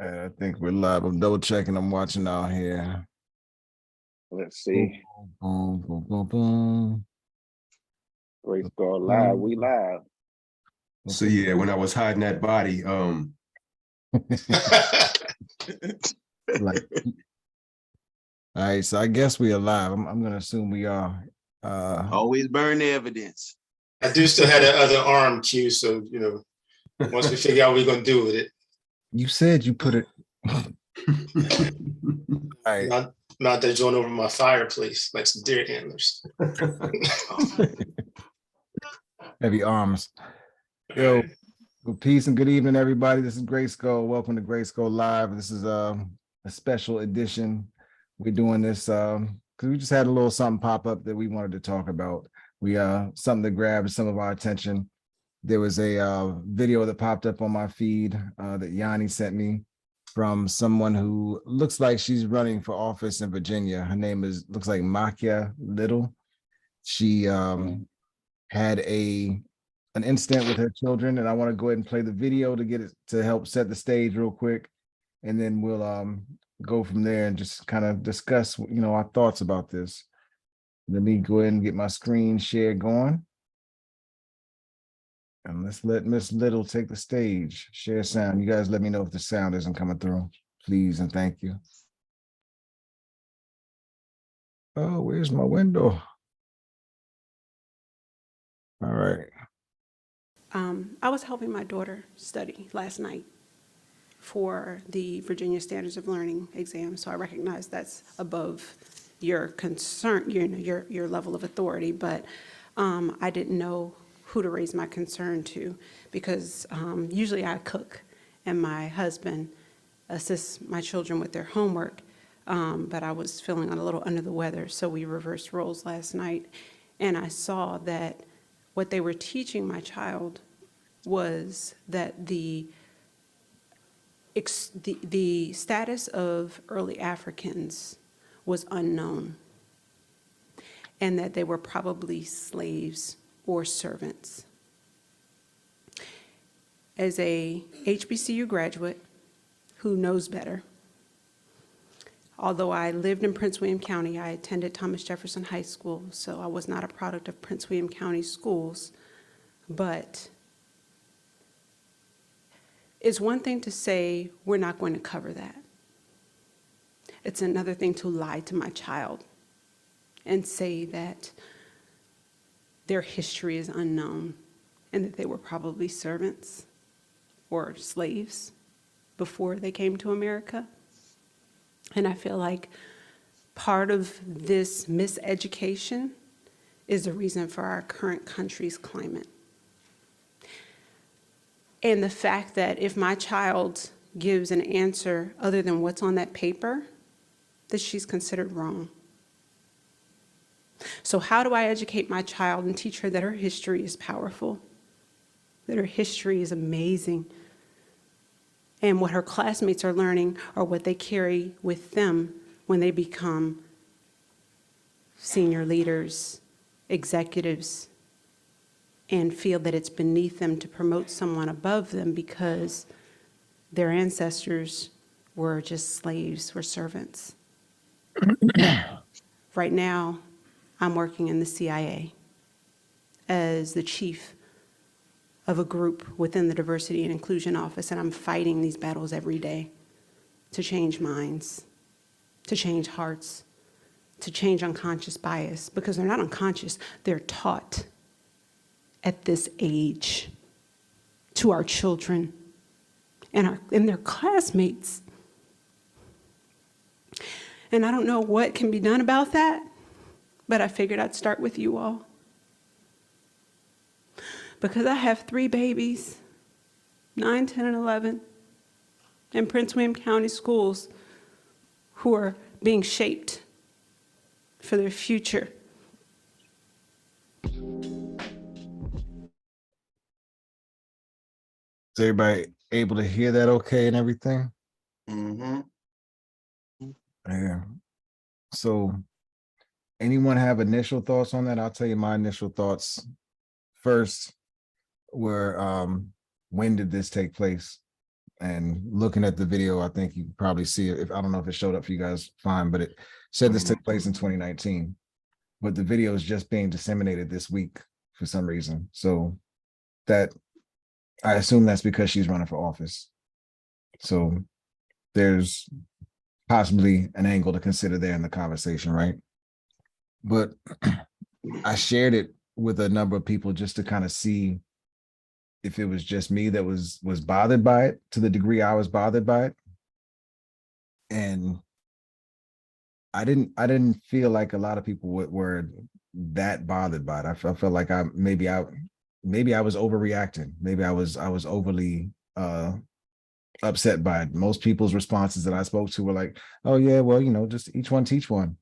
I think we're live. I'm double checking. I'm watching out here. Let's see. Boom, boom, boom, boom. GRYSKLL live. We live. So yeah, when I was hiding that body, like, all right, so I guess we are live. I'm gonna assume we are. Always burn the evidence. I do still have that other arm, Q. So once we figure out what we're gonna do with it. You said you put it. All right. Not that joint over my fireplace like some deer antlers. Heavy arms. Yo, well, peace and good evening, everybody. This is GRYSKLL. Welcome to GRYSKLL Live. This is a special edition. We're doing this because we just had a little something pop up that we wanted to talk about. We something that grabbed some of our attention. There was a video that popped up on my feed that Yanni sent me from someone who looks like she's running for office in Virginia. Her name looks like Makia Little. She had an incident with her children, and I want to go ahead and play the video to get it to help set the stage real quick, and then we'll go from there and just kind of discuss our thoughts about this. Let me go ahead and get my screen share going, and let's let Miss Little take the stage. Share sound. You guys let me know if the sound isn't coming through, please, and thank you. Oh, where's my window? All right. I was helping my daughter study last night for the Virginia Standards of Learning exam, so I recognize that's above your concern, your level of authority, but I didn't know who to raise my concern to, because usually I cook and my husband assists my children with their homework, but I was feeling a little under the weather, so we reversed roles last night, and I saw that what they were teaching my child was that the status of early Africans was unknown, and that they were probably slaves or servants. As a HBCU graduate who knows better, although I lived in Prince William County, I attended Thomas Jefferson High School, so I was not a product of Prince William County schools, but it's one thing to say, we're not going to cover that. It's another thing to lie to my child and say that their history is unknown and that they were probably servants or slaves before they came to America. And I feel like part of this miseducation is the reason for our current country's climate. And the fact that if my child gives an answer other than what's on that paper, that she's considered wrong. So how do I educate my child and teach her that her history is powerful, that her history is amazing, and what her classmates are learning are what they carry with them when they become senior leaders, executives, and feel that it's beneath them to promote someone above them because their ancestors were just slaves or servants. Right now, I'm working in the CIA as the chief of a group within the Diversity and Inclusion Office, and I'm fighting these battles every day to change minds, to change hearts, to change unconscious bias, because they're not unconscious, they're taught at this age to our children and their classmates. And I don't know what can be done about that, but I figured I'd start with you all. Because I have 3 babies, 9, 10, and 11, in Prince William County schools who are being shaped for their future. Is everybody able to hear that okay and everything? Mm-hmm. Yeah. So anyone have initial thoughts on that? I'll tell you my initial thoughts first were when did this take place? And looking at the video, I think you can probably see it. If I don't know if it showed up for you guys, fine, but it said this took place in 2019. But the video is just being disseminated this week for some reason. So that I assume that's because she's running for office. So there's possibly an angle to consider there in the conversation, right? But I shared it with a number of people just to kind of see if it was just me that was bothered by it to the degree I was bothered by it. And I didn't feel like a lot of people were that bothered by it. I felt like maybe I was overreacting. Maybe I was overly upset by it. Most people's responses that I spoke to were like, oh yeah, well, just each one teach one.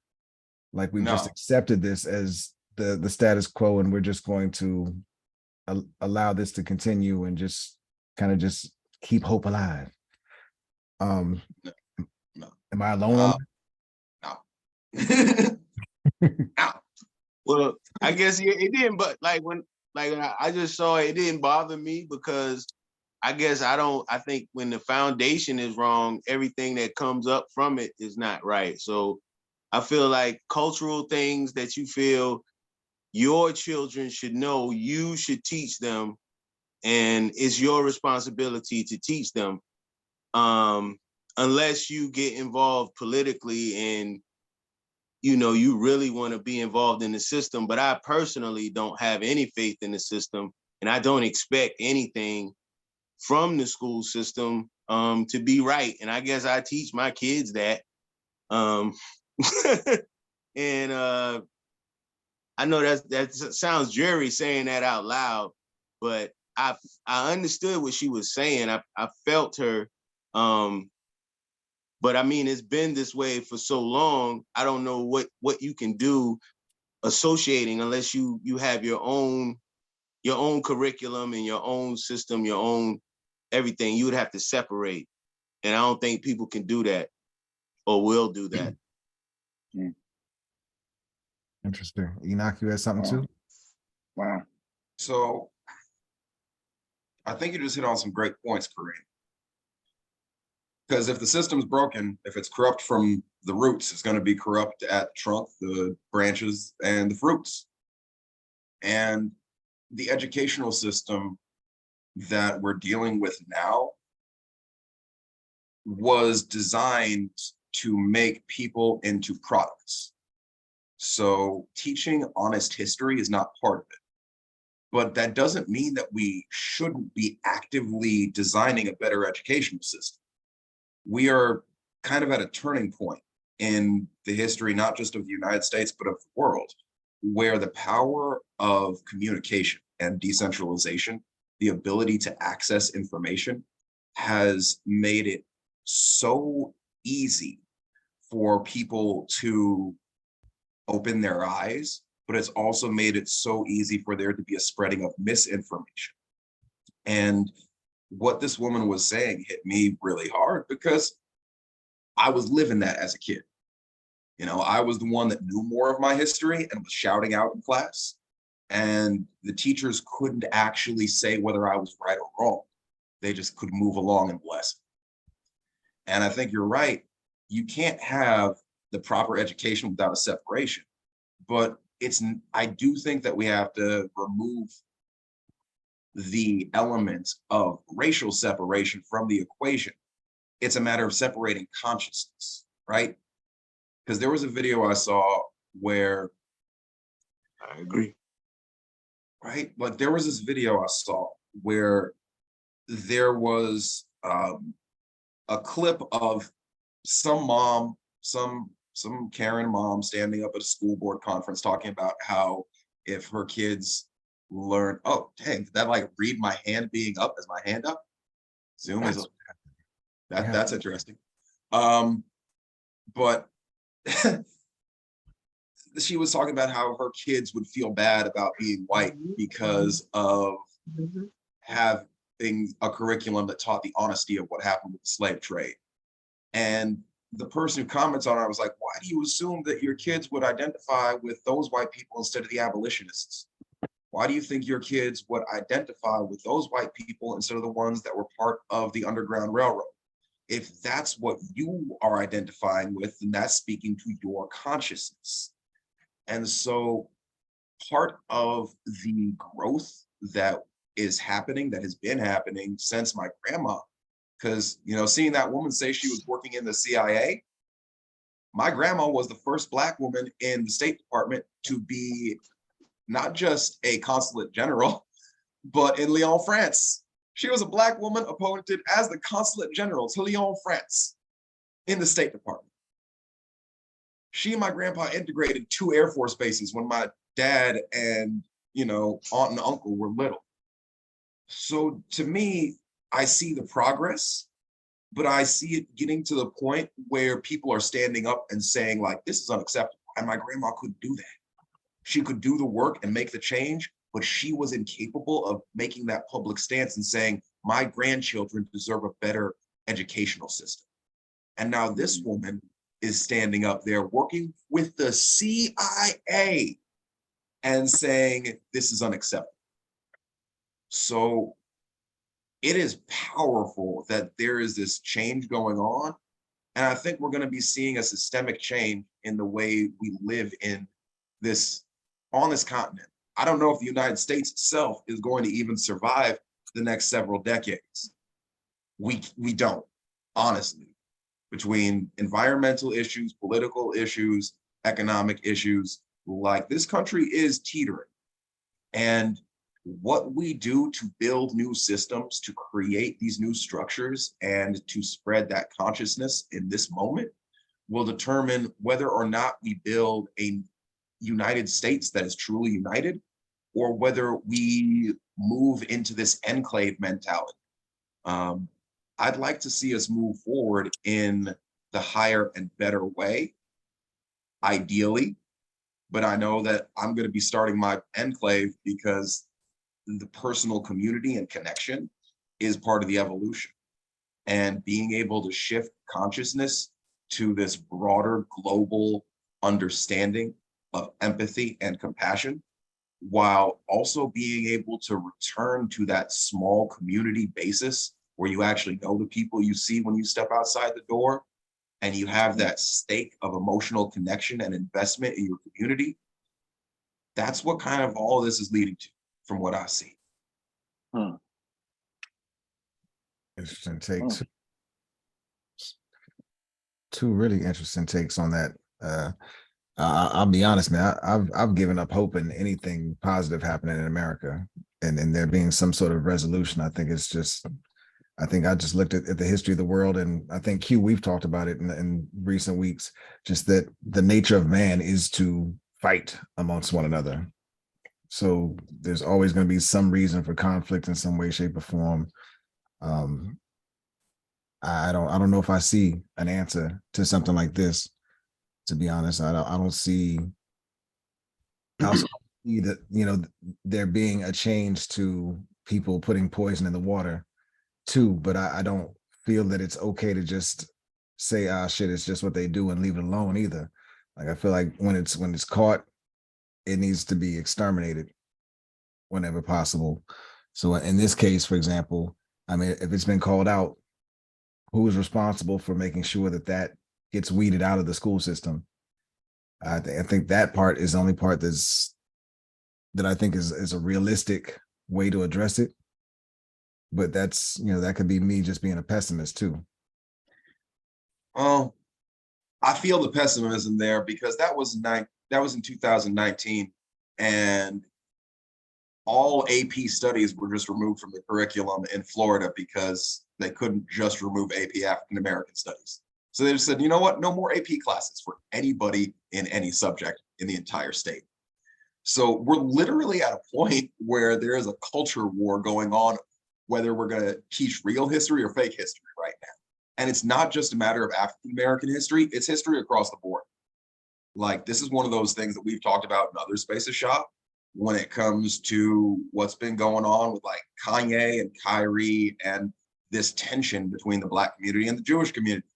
Like we've just accepted this as the status quo, and we're just going to allow this to continue and just kind of just keep hope alive. No. Am I alone on No. No. Well, I guess it didn't, but like when I just saw it, it didn't bother me because I guess I think when the foundation is wrong, everything that comes up from it is not right. So I feel like cultural things that you feel your children should know, you should teach them, and it's your responsibility to teach them. Unless you get involved politically and you really want to be involved in the system. But I personally don't have any faith in the system, and I don't expect anything from the school system to be right. And I guess I teach my kids that. And I know that sounds dreary saying that out loud, but I understood what she was saying. I felt her. But I mean, it's been this way for so long. I don't know what you can do associating unless you have your own curriculum and your own system, your own everything. You would have to separate. And I don't think people can do that or will do that. Interesting. Enoch, you had something too? Wow. So I think you just hit on some great points, Kareem. Because if the system's broken, if it's corrupt from the roots, it's going to be corrupt at the trunk, the branches, and the fruits. And the educational system that we're dealing with now was designed to make people into products. So teaching honest history is not part of it. But that doesn't mean that we shouldn't be actively designing a better educational system. We are kind of at a turning point in the history, not just of the United States, but of the world, where the power of communication and decentralization, the ability to access information, has made it so easy for people to open their eyes, but it's also made it so easy for there to be a spreading of misinformation. And what this woman was saying hit me really hard because I was living that as a kid. I was the one that knew more of my history and was shouting out in class. And the teachers couldn't actually say whether I was right or wrong. They just could move along and bless. And I think you're right. You can't have the proper education without a separation. But I do think that we have to remove the elements of racial separation from the equation. It's a matter of separating consciousness, right? Because there was a video I saw where I agree. Right? Like there was this video I saw where there was a clip of some mom, some Karen mom standing up at a school board conference talking about how if her kids learn, oh, dang, did that like read my hand being up as my hand up? Zoom is that's interesting. But she was talking about how her kids would feel bad about being white because of having a curriculum that taught the honesty of what happened with the slave trade. And the person who comments on it, I was like, why do you assume that your kids would identify with those white people instead of the abolitionists? Why do you think your kids would identify with those white people instead of the ones that were part of the Underground Railroad? If that's what you are identifying with, then that's speaking to your consciousness. And so part of the growth that is happening, that has been happening since my grandma, because, you know, seeing that woman say she was working in the CIA, my grandma was the first Black woman in the State Department to be not just a consulate general, but in Lyon, France. She was a Black woman appointed as the consulate general to Lyon, France in the State Department. She and my grandpa integrated 2 Air Force bases when my dad and, you know, aunt and uncle were little. So to me, I see the progress, but I see it getting to the point where people are standing up and saying, like, this is unacceptable. And my grandma couldn't do that. She could do the work and make the change, but she was incapable of making that public stance and saying, my grandchildren deserve a better educational system. And now this woman is standing up there working with the CIA and saying, this is unacceptable. So it is powerful that there is this change going on. And I think we're going to be seeing a systemic change in the way we live on this continent. I don't know if the United States itself is going to even survive the next several decades. We don't, honestly. Between environmental issues, political issues, economic issues, like, this country is teetering. And what we do to build new systems, to create these new structures, and to spread that consciousness in this moment will determine whether or not we build a United States that is truly united, or whether we move into this enclave mentality. I'd like to see us move forward in the higher and better way, ideally, but I know that I'm going to be starting my enclave because the personal community and connection is part of the evolution. And being able to shift consciousness to this broader global understanding of empathy and compassion, while also being able to return to that small community basis where you actually know the people you see when you step outside the door, and you have that stake of emotional connection and investment in your community. That's what kind of all this is leading to, from what I see. Interesting takes. Two really interesting takes on that. I'll be honest, man. I've given up hope in anything positive happening in America, and there being some sort of resolution. I think I just looked at the history of the world, and I think we've talked about it in recent weeks, just that the nature of man is to fight amongst one another. So there's always going to be some reason for conflict in some way, shape, or form. I don't know if I see an answer to something like this. To be honest, I don't see how that, you know, there being a change to people putting poison in the water too, but I don't feel that it's okay to just say, ah, shit, it's just what they do and leave it alone either. Like, I feel like when it's caught, it needs to be exterminated whenever possible. So in this case, for example, I mean, if it's been called out, who is responsible for making sure that gets weeded out of the school system? I think that part is the only part that I think is a realistic way to address it. But that's, you know, that could be me just being a pessimist too. Well, I feel the pessimism there because that was in 2019, and all AP studies were just removed from the curriculum in Florida because they couldn't just remove AP African American studies. So they just said, you know what, no more AP classes for anybody in any subject in the entire state. So we're literally at a point where there is a culture war going on, whether we're going to teach real history or fake history right now. And it's not just a matter of African American history, it's history across the board. Like, this is one of those things that we've talked about in other spaces shop when it comes to what's been going on with, like, Kanye and Kyrie and this tension between the Black community and the Jewish community.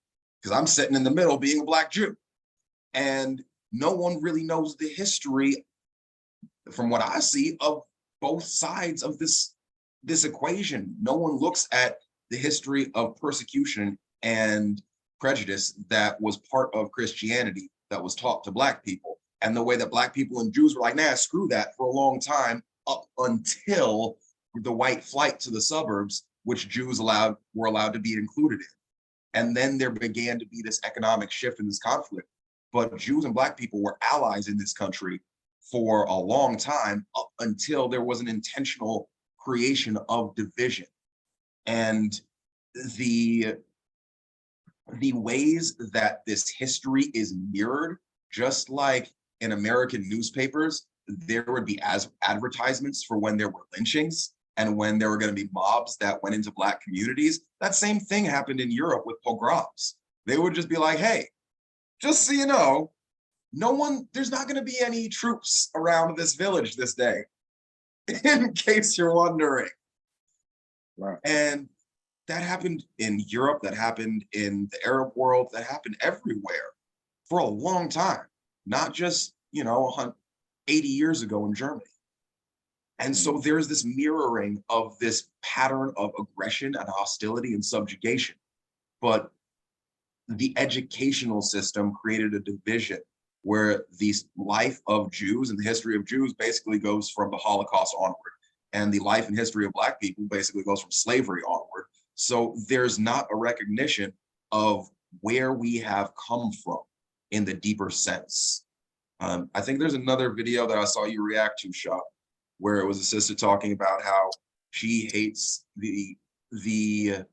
Because I'm sitting in the middle being a Black Jew. And no one really knows the history, from what I see, of both sides of this equation. No one looks at the history of persecution and prejudice that was part of Christianity that was taught to Black people, and the way that Black people and Jews were like, nah, screw that, for a long time, up until the white flight to the suburbs, which Jews were allowed to be included in. And then there began to be this economic shift in this conflict. But Jews and Black people were allies in this country for a long time, up until there was an intentional creation of division. And the ways that this history is mirrored, just like in American newspapers, there would be advertisements for when there were lynchings and when there were going to be mobs that went into Black communities. That same thing happened in Europe with pogroms. They would just be like, hey, just so you know, there's not going to be any troops around this village this day, in case you're wondering. Right. And that happened in Europe, that happened in the Arab world, that happened everywhere for a long time, not just, 80 years ago in Germany. And so there's this mirroring of this pattern of aggression and hostility and subjugation. But the educational system created a division where the life of Jews and the history of Jews basically goes from the Holocaust onward, and the life and history of Black people basically goes from slavery onward. So there's not a recognition of where we have come from in the deeper sense. I think there's another video that I saw you react to, Shah, where it was a sister talking about how she hates the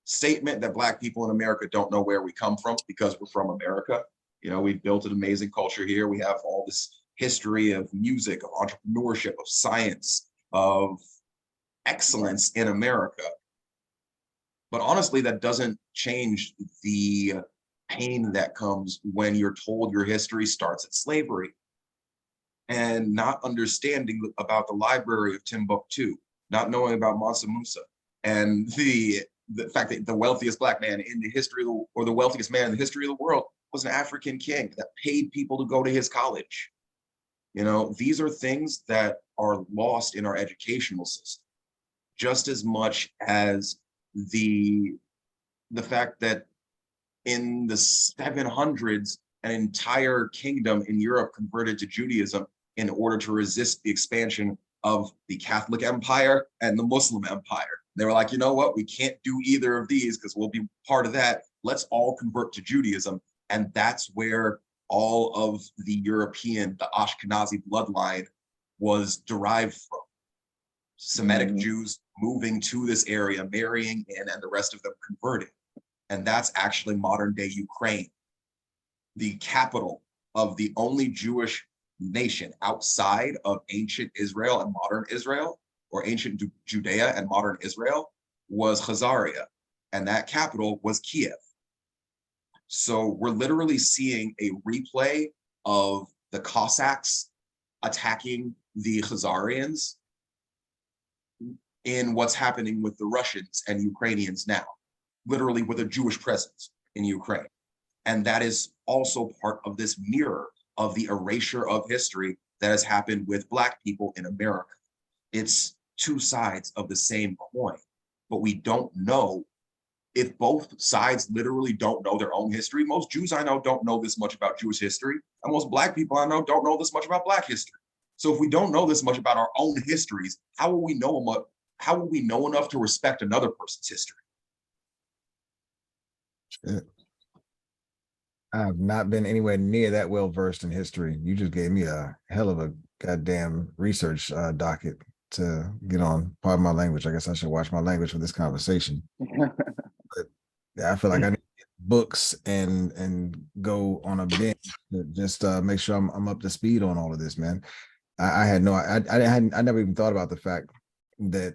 statement that Black people in America don't know where we come from because we're from America. We've built an amazing culture here. We have all this history of music, of entrepreneurship, of science, of excellence in America. But honestly, that doesn't change the pain that comes when you're told your history starts at slavery, and not understanding about the library of Timbuktu, not knowing about Mansa Musa, and the fact that the wealthiest Black man in the history, or the wealthiest man in the history of the world, was an African king that paid people to go to his college. These are things that are lost in our educational system, just as much as the fact that in the 700s, an entire kingdom in Europe converted to Judaism in order to resist the expansion of the Catholic Empire and the Muslim Empire. They were like, you know what? We can't do either of these because we'll be part of that. Let's all convert to Judaism. And that's where all of the Ashkenazi bloodline was derived from. Semitic Jews moving to this area, marrying in, and the rest of them converting. And that's actually modern day Ukraine, the capital of the only Jewish nation outside of ancient Israel and modern Israel, or ancient Judea and modern Israel, was Khazaria, and that capital was Kiev. So we're literally seeing a replay of the Cossacks attacking the Khazarians in what's happening with the Russians and Ukrainians now, literally with a Jewish presence in Ukraine. And that is also part of this mirror of the erasure of history that has happened with Black people in America. It's two sides of the same coin, but we don't know if both sides literally don't know their own history. Most Jews I know don't know this much about Jewish history, and most Black people I know don't know this much about Black history. So if we don't know this much about our own histories, how will we know enough to respect another person's history? Shit. I have not been anywhere near that well versed in history. You just gave me a hell of a goddamn research docket to get on. Pardon my language. I guess I should watch my language for this conversation. But yeah, I feel like I need to get books and go on a binge to just make sure I'm up to speed on all of this, man. I never even thought about the fact that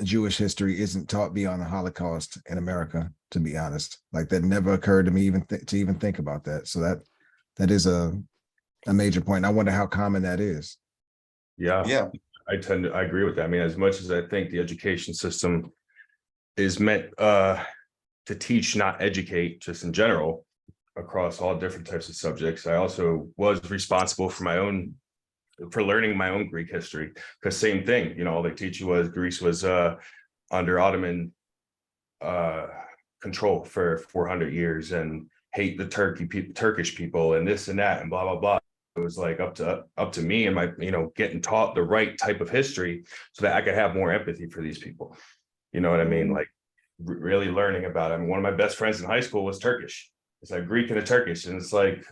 Jewish history isn't taught beyond the Holocaust in America, to be honest. Like, that never occurred to me to even think about that. So that is a major point. I wonder how common that is. Yeah. I agree with that. I mean, as much as I think the education system is meant to teach, not educate, just in general, across all different types of subjects, I also was responsible for my own for learning my own Greek history, because same thing, you know, all they teach you was Greece was under Ottoman control for 400 years and hate the Turkish people and this and that and blah blah blah. It was like up to me and my, you know, getting taught the right type of history so that I could have more empathy for these people. You know what I mean? Like really learning about it. I mean, one of my best friends in high school was Turkish. It's like Greek and a Turkish, and it's like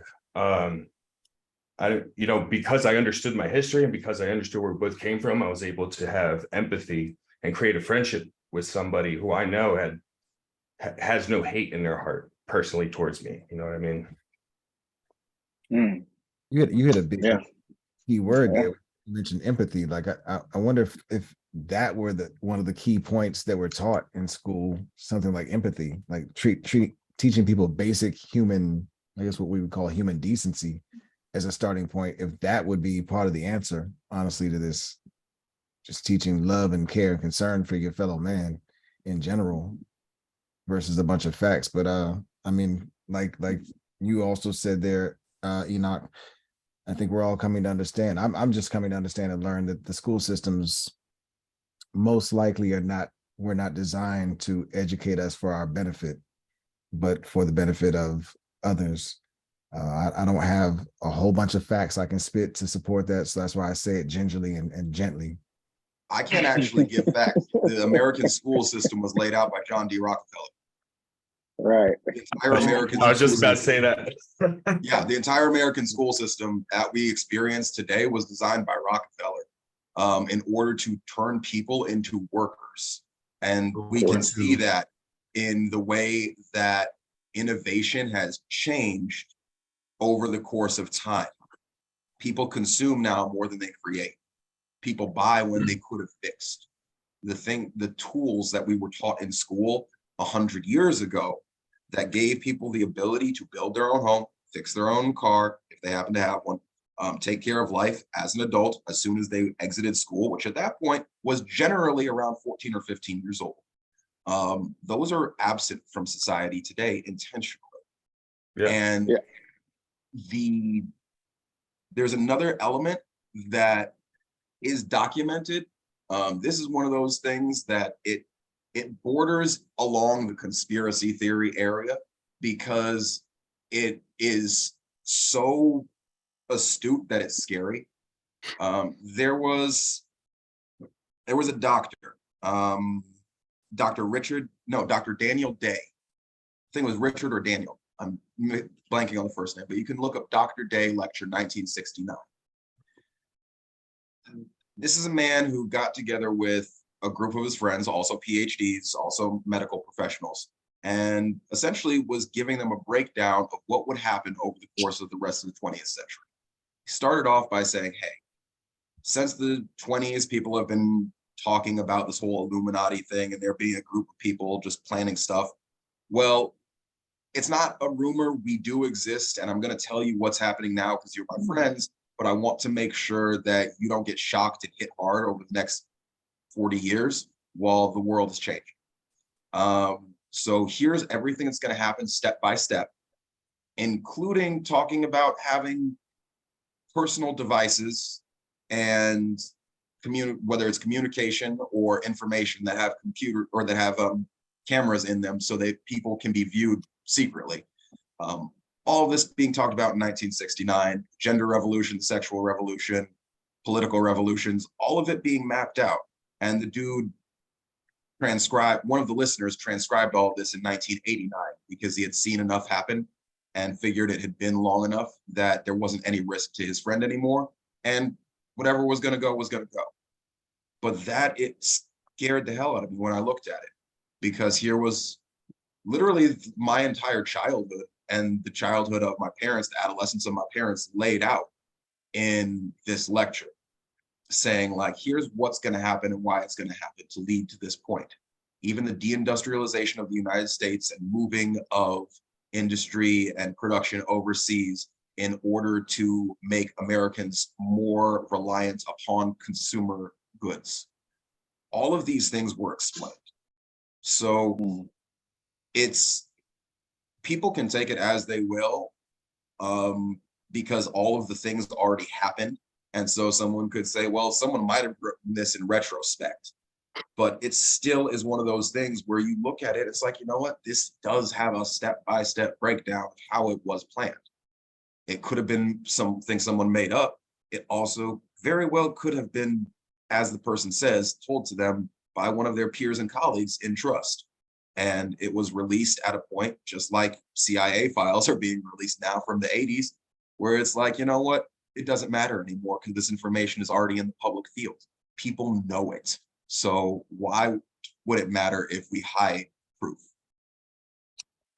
I, you know, because I understood my history and because I understood where we both came from, I was able to have empathy and create a friendship with somebody who I know has no hate in their heart personally towards me. You know what I mean? Mm, You had a big yeah. key word Yeah. there. You mentioned empathy. Like I wonder if that were one of the key points that were taught in school, something like empathy, like teaching people basic human, I guess what we would call human decency as a starting point. If that would be part of the answer, honestly, to this, just teaching love and care and concern for your fellow man in general versus a bunch of facts. But I mean, like you also said there, Enoch, I think we're all coming to understand. I'm just coming to understand and learn that the school systems most likely we're not designed to educate us for our benefit, but for the benefit of others. I don't have a whole bunch of facts I can spit to support that. So that's why I say it gingerly and gently. I can't actually give facts. The American school system was laid out by John D. Rockefeller. Right. The entire American I was just school about to say system- that. Yeah, the entire American school system that we experience today was designed by Rockefeller in order to turn people into workers. And we can see that in the way that innovation has changed over the course of time. People consume now more than they create. People buy when they could have fixed. The tools that we were taught in school 100 years ago that gave people the ability to build their own home, fix their own car, if they happen to have one, take care of life as an adult as soon as they exited school, which at that point was generally around 14 or 15 years old. Those are absent from society today intentionally. Yeah. And there's another element that is documented. This is one of those things that it borders along the conspiracy theory area because it is so astute that it's scary. There was a doctor, Dr. Daniel Day. I think it was Richard or Daniel. I'm blanking on the first name, but you can look up Dr. Day lecture 1969. This is a man who got together with a group of his friends, also PhDs, also medical professionals, and essentially was giving them a breakdown of what would happen over the course of the rest of the 20th century. He started off by saying, hey, since the 20s, people have been talking about this whole Illuminati thing and there being a group of people just planning stuff. Well, it's not a rumor, we do exist, and I'm going to tell you what's happening now because you're my friends, but I want to make sure that you don't get shocked and hit hard over the next 40 years while the world is changing. So here's everything that's going to happen step by step, including talking about having personal devices and whether it's communication or information that have cameras in them so that people can be viewed secretly. All of this being talked about in 1969, gender revolution, sexual revolution, political revolutions, all of it being mapped out. And the dude one of the listeners transcribed all of this in 1989 because he had seen enough happen and figured it had been long enough that there wasn't any risk to his friend anymore. And whatever was gonna go was gonna go. But it scared the hell out of me when I looked at it, because here was literally my entire childhood and the childhood of my parents, the adolescence of my parents laid out in this lecture, saying like, here's what's going to happen and why it's going to happen to lead to this point. Even the deindustrialization of the United States and moving of industry and production overseas in order to make Americans more reliant upon consumer goods. All of these things were explained. So people can take it as they will, because all of the things already happened And so someone could say, well, someone might have written this in retrospect, but it still is one of those things where you look at it, it's like, you know what, this does have a step-by-step breakdown of how it was planned. It could have been something someone made up. It also very well could have been, as the person says, told to them by one of their peers and colleagues in trust. And it was released at a point, just like CIA files are being released now from the 80s, where it's like, you know what, it doesn't matter anymore because this information is already in the public field. People know it. So why would it matter if we hide proof?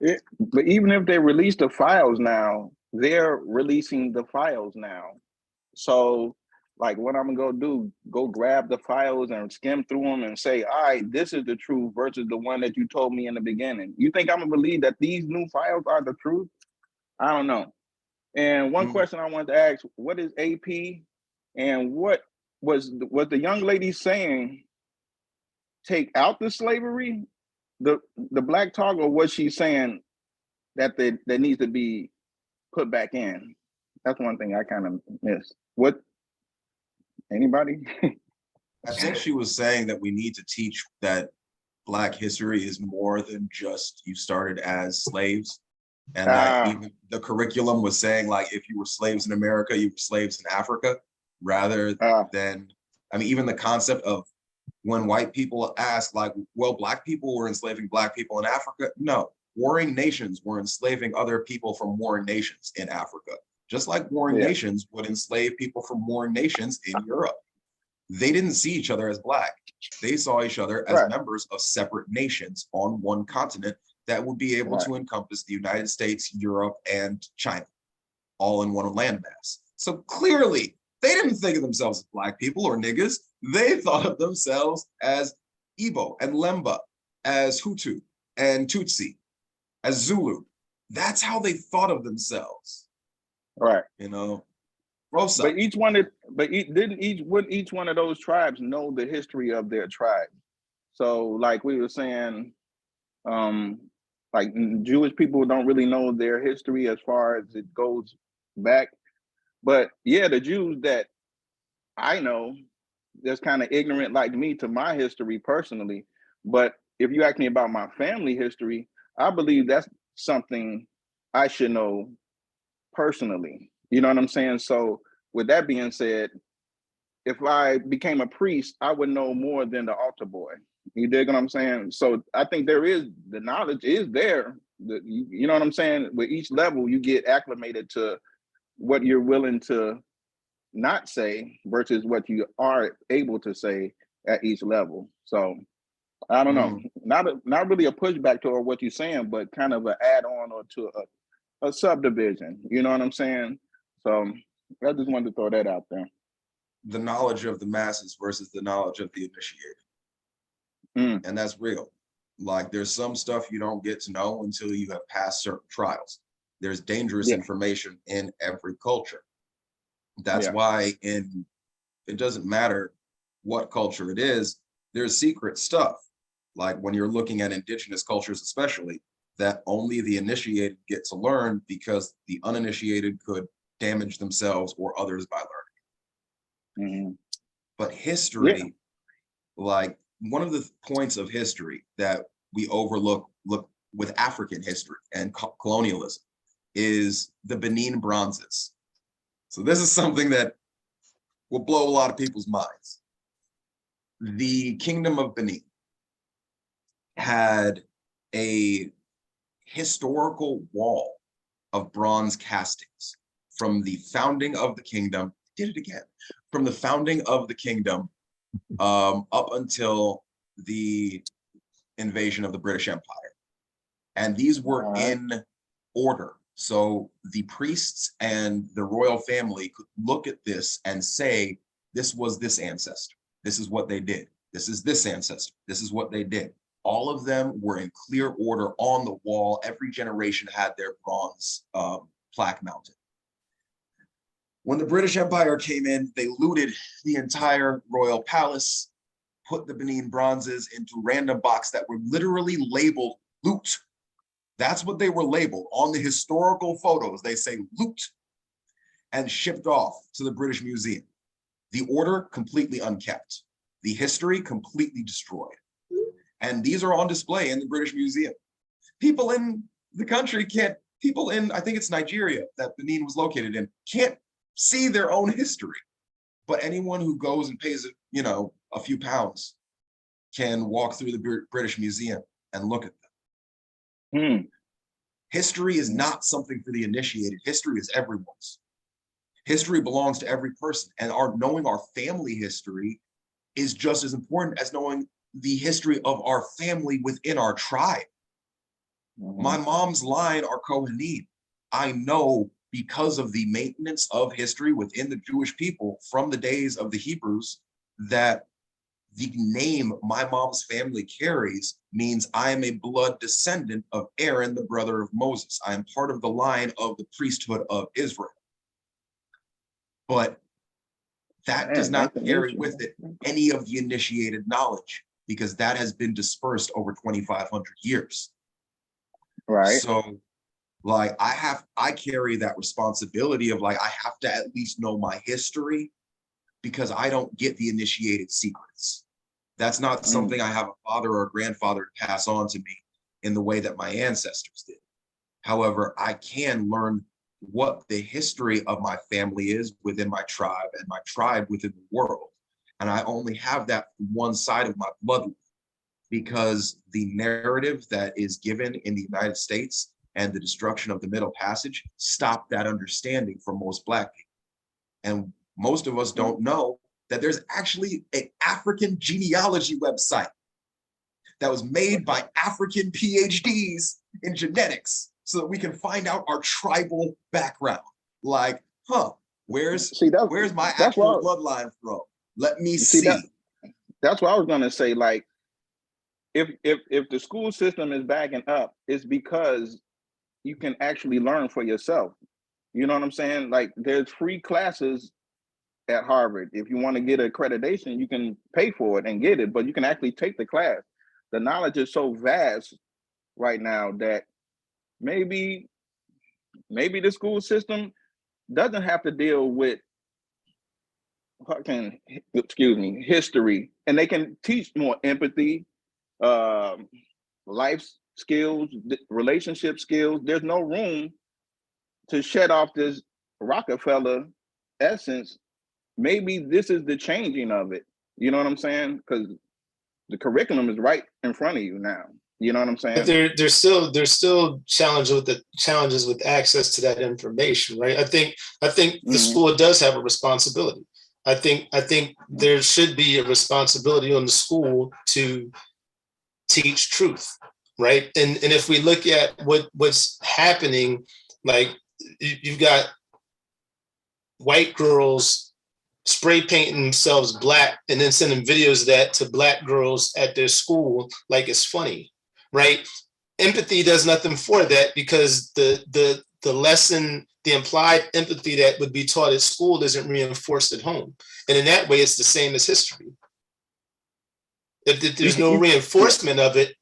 But even if they release the files now, they're releasing the files now. So like what I'm gonna go grab the files and skim through them and say, all right, this is the truth versus the one that you told me in the beginning. You think I'm gonna believe that these new files are the truth? I don't know. And one question I wanted to ask, what is AP? And what was the young lady saying, take out the slavery, the black talk, or was she saying that that needs to be put back in? That's one thing I kind of missed. What, anybody? I think she was saying that we need to teach that Black history is more than just you started as slaves. And that even the curriculum was saying, like, if you were slaves in America, you were slaves in Africa, rather than, I mean, even the concept of when white people ask, like, well, Black people were enslaving Black people in Africa. No, warring nations were enslaving other people from warring nations in Africa, just like warring nations would enslave people from warring nations in Europe. They didn't see each other as Black. They saw each other as members of separate nations on one continent that would be able to encompass the United States, Europe, and China, all in one landmass. So clearly, they didn't think of themselves as Black people or niggas. They thought of themselves as Igbo and Lemba, as Hutu and Tutsi, as Zulu. That's how they thought of themselves. Right. You know, Rosa. But wouldn't each one of those tribes know the history of their tribe? So like we were saying, like Jewish people don't really know their history as far as it goes back. But yeah, the Jews that I know that's kind of ignorant like me to my history personally. But if you ask me about my family history, I believe that's something I should know personally. You know what I'm saying? So with that being said, if I became a priest, I would know more than the altar boy. You dig what I'm saying? So I think the knowledge is there. You know what I'm saying? With each level, you get acclimated to what you're willing to not say versus what you are able to say at each level. So I don't know. Not really a pushback toward what you're saying, but kind of an add-on or to a subdivision. You know what I'm saying? So I just wanted to throw that out there. The knowledge of the masses versus the knowledge of the initiated. And that's real. Like, there's some stuff you don't get to know until you have passed certain trials. There's dangerous information in every culture. That's why it doesn't matter what culture it is, there's secret stuff. Like when you're looking at indigenous cultures, especially, that only the initiated get to learn because the uninitiated could damage themselves or others by learning. But history, like one of the points of history that we overlook with African history and colonialism is the Benin bronzes. So this is something that will blow a lot of people's minds. The Kingdom of Benin had a historical wall of bronze castings from the founding of the kingdom, from the founding of the kingdom up until the invasion of the British Empire. And these were in order. So the priests and the royal family could look at this and say, this was this ancestor. This is what they did. This is this ancestor. This is what they did. All of them were in clear order on the wall. Every generation had their bronze plaque mounted. When the British Empire came in, they looted the entire royal palace, put the Benin bronzes into random boxes that were literally labeled loot. That's what they were labeled on the historical photos. They say loot, and shipped off to the British Museum. The order completely unkept. The history completely destroyed. And these are on display in the British Museum. People in the country people in, I think it's Nigeria that Benin was located in, can't see their own history. But anyone who goes and pays, a few pounds can walk through the British Museum and look at them. History is not something for the initiated. History is everyone's. History belongs to every person, and knowing our family history is just as important as knowing the history of our family within our tribe. My mom's line are Kohanim. I know because of the maintenance of history within the Jewish people from the days of the Hebrews that the name my mom's family carries means I am a blood descendant of Aaron, the brother of Moses. I am part of the line of the priesthood of Israel. But that does not carry with it any of the initiated knowledge, because that has been dispersed over 2,500 years. Right. So like I carry that responsibility of like, I have to at least know my history, because I don't get the initiated secrets. That's not something I have a father or a grandfather to pass on to me in the way that my ancestors did. However, I can learn what the history of my family is within my tribe and my tribe within the world. And I only have that from one side of my bloodline, because the narrative that is given in the United States and the destruction of the Middle Passage stopped that understanding for most Black people. And most of us don't know that there's actually an African genealogy website that was made by African PhDs in genetics so that we can find out our tribal background. Like, where's my actual bloodline from? Let me see. That's what I was gonna say. Like, if the school system is backing up, it's because you can actually learn for yourself. You know what I'm saying? Like, there's free classes at Harvard. If you want to get accreditation, you can pay for it and get it, but you can actually take the class. The knowledge is so vast right now that maybe the school system doesn't have to deal with history, and they can teach more empathy, life skills, relationship skills. There's no room to shut off this Rockefeller essence. Maybe this is the changing of it. You know what I'm saying? Because the curriculum is right in front of you now. You know what I'm saying? But there's still challenges with access to that information, right? I think the school does have a responsibility. I think there should be a responsibility on the school to teach truth, right? And if we look at what's happening, like you've got white girls spray painting themselves Black and then sending videos of that to Black girls at their school like it's funny, right? Empathy does nothing for that, because the lesson, the implied empathy that would be taught at school isn't reinforced at home. And in that way, it's the same as history. If there's no reinforcement of it,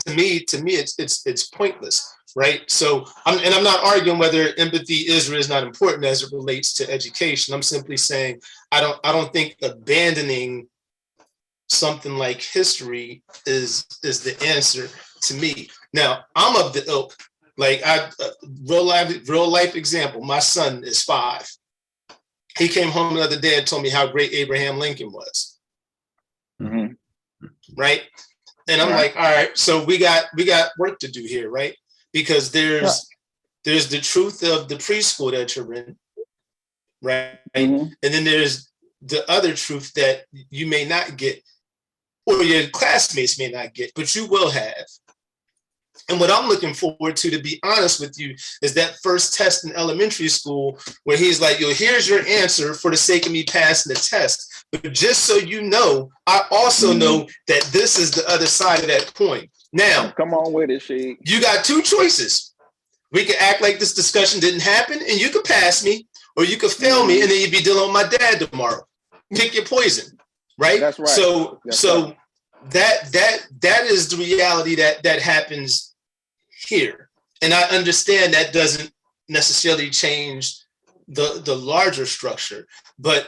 to me, it's pointless, right? So I'm not arguing whether empathy is or is not important as it relates to education. I'm simply saying I don't think abandoning something like history is the answer to me. Now, I'm of the ilk, like real life example. My son is 5. He came home the other day and told me how great Abraham Lincoln was. Right. And I'm like, all right, so we got work to do here, right? Because there's the truth of the preschool that you're in, right? And then there's the other truth that you may not get, or your classmates may not get, but you will have. And what I'm looking forward to be honest with you, is that first test in elementary school where he's like, yo, here's your answer for the sake of me passing the test. But just so you know, I also know that this is the other side of that coin. Now, come on with it, Sheik. You got 2 choices. We can act like this discussion didn't happen and you could pass me, or you could fail me and then you'd be dealing with my dad tomorrow. Pick your poison, right? That's right. So that is the reality that happens here. And I understand that doesn't necessarily change the larger structure, but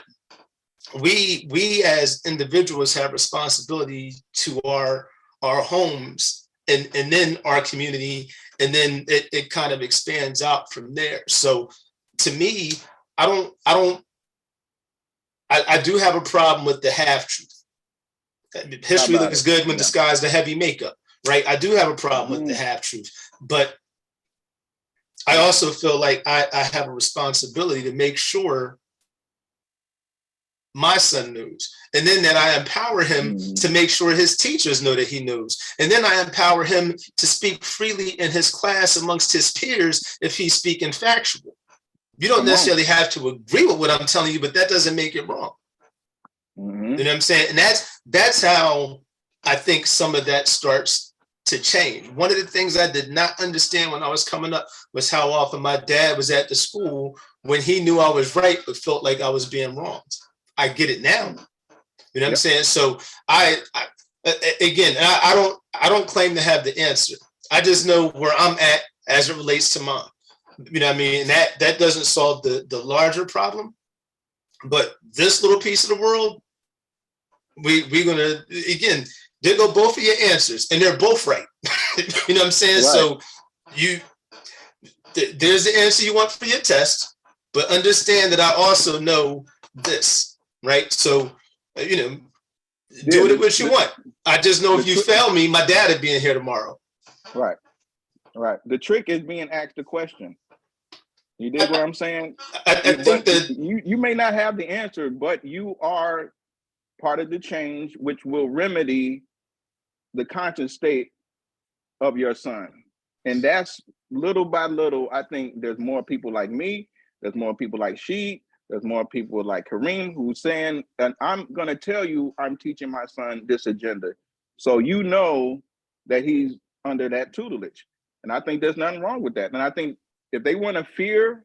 we as individuals have responsibility to our homes and then our community, and then it kind of expands out from there. So to me, I do have a problem with the half truth. History looks good when disguised in heavy makeup, right? I do have a problem with the half truth, but I also feel like I have a responsibility to make sure my son knows, and then that I empower him to make sure his teachers know that he knows, and then I empower him to speak freely in his class amongst his peers if he's speaking factual. You don't necessarily have to agree with what I'm telling you, but that doesn't make it wrong. You know what I'm saying? And that's how I think some of that starts to change. One of the things I did not understand when I was coming up was how often my dad was at the school when he knew I was right, but felt like I was being wronged. I get it now. You know what I'm saying? So I don't claim to have the answer. I just know where I'm at as it relates to mom. You know what I mean? And that doesn't solve the larger problem. But this little piece of the world, we're gonna, again, there go both of your answers, and they're both right. You know what I'm saying? Right. So there's the answer you want for your test, but understand that I also know this, right? So, you know, do it what you want. I just know if you fail me, my dad would be in here tomorrow. Right. Right. The trick is being asked the question. You dig what I'm saying? I think that you may not have the answer, but you are part of the change, which will remedy the conscious state of your son. And that's little by little. I think there's more people like me. There's more people like she. There's more people like Kareem who's saying, and I'm going to tell you, I'm teaching my son this agenda. So you know that he's under that tutelage. And I think there's nothing wrong with that. And I think if they want to fear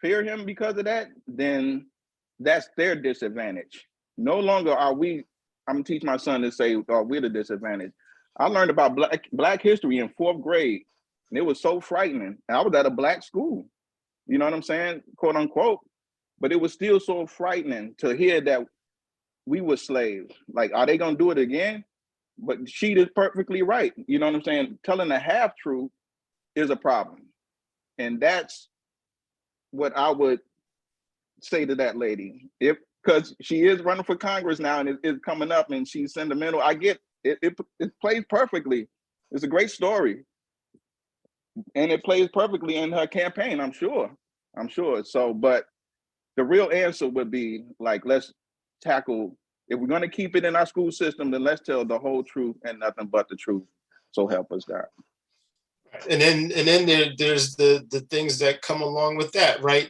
him because of that, then that's their disadvantage. No longer are we, I'm gonna teach my son to say, oh, we're the disadvantage. I learned about black history in 4th grade, and it was so frightening. And I was at a black school, you know what I'm saying, quote unquote, but it was still so frightening to hear that we were slaves. Like, are they gonna do it again? But she is perfectly right. You know what I'm saying? Telling the half truth is a problem. And that's what I would say to that lady. Because she is running for Congress now and it's coming up and she's sentimental. I get it, it plays perfectly. It's a great story. And it plays perfectly in her campaign, I'm sure. So, but the real answer would be like, let's tackle, if we're gonna keep it in our school system, then let's tell the whole truth and nothing but the truth. So help us God. And then there's the things that come along with that, right?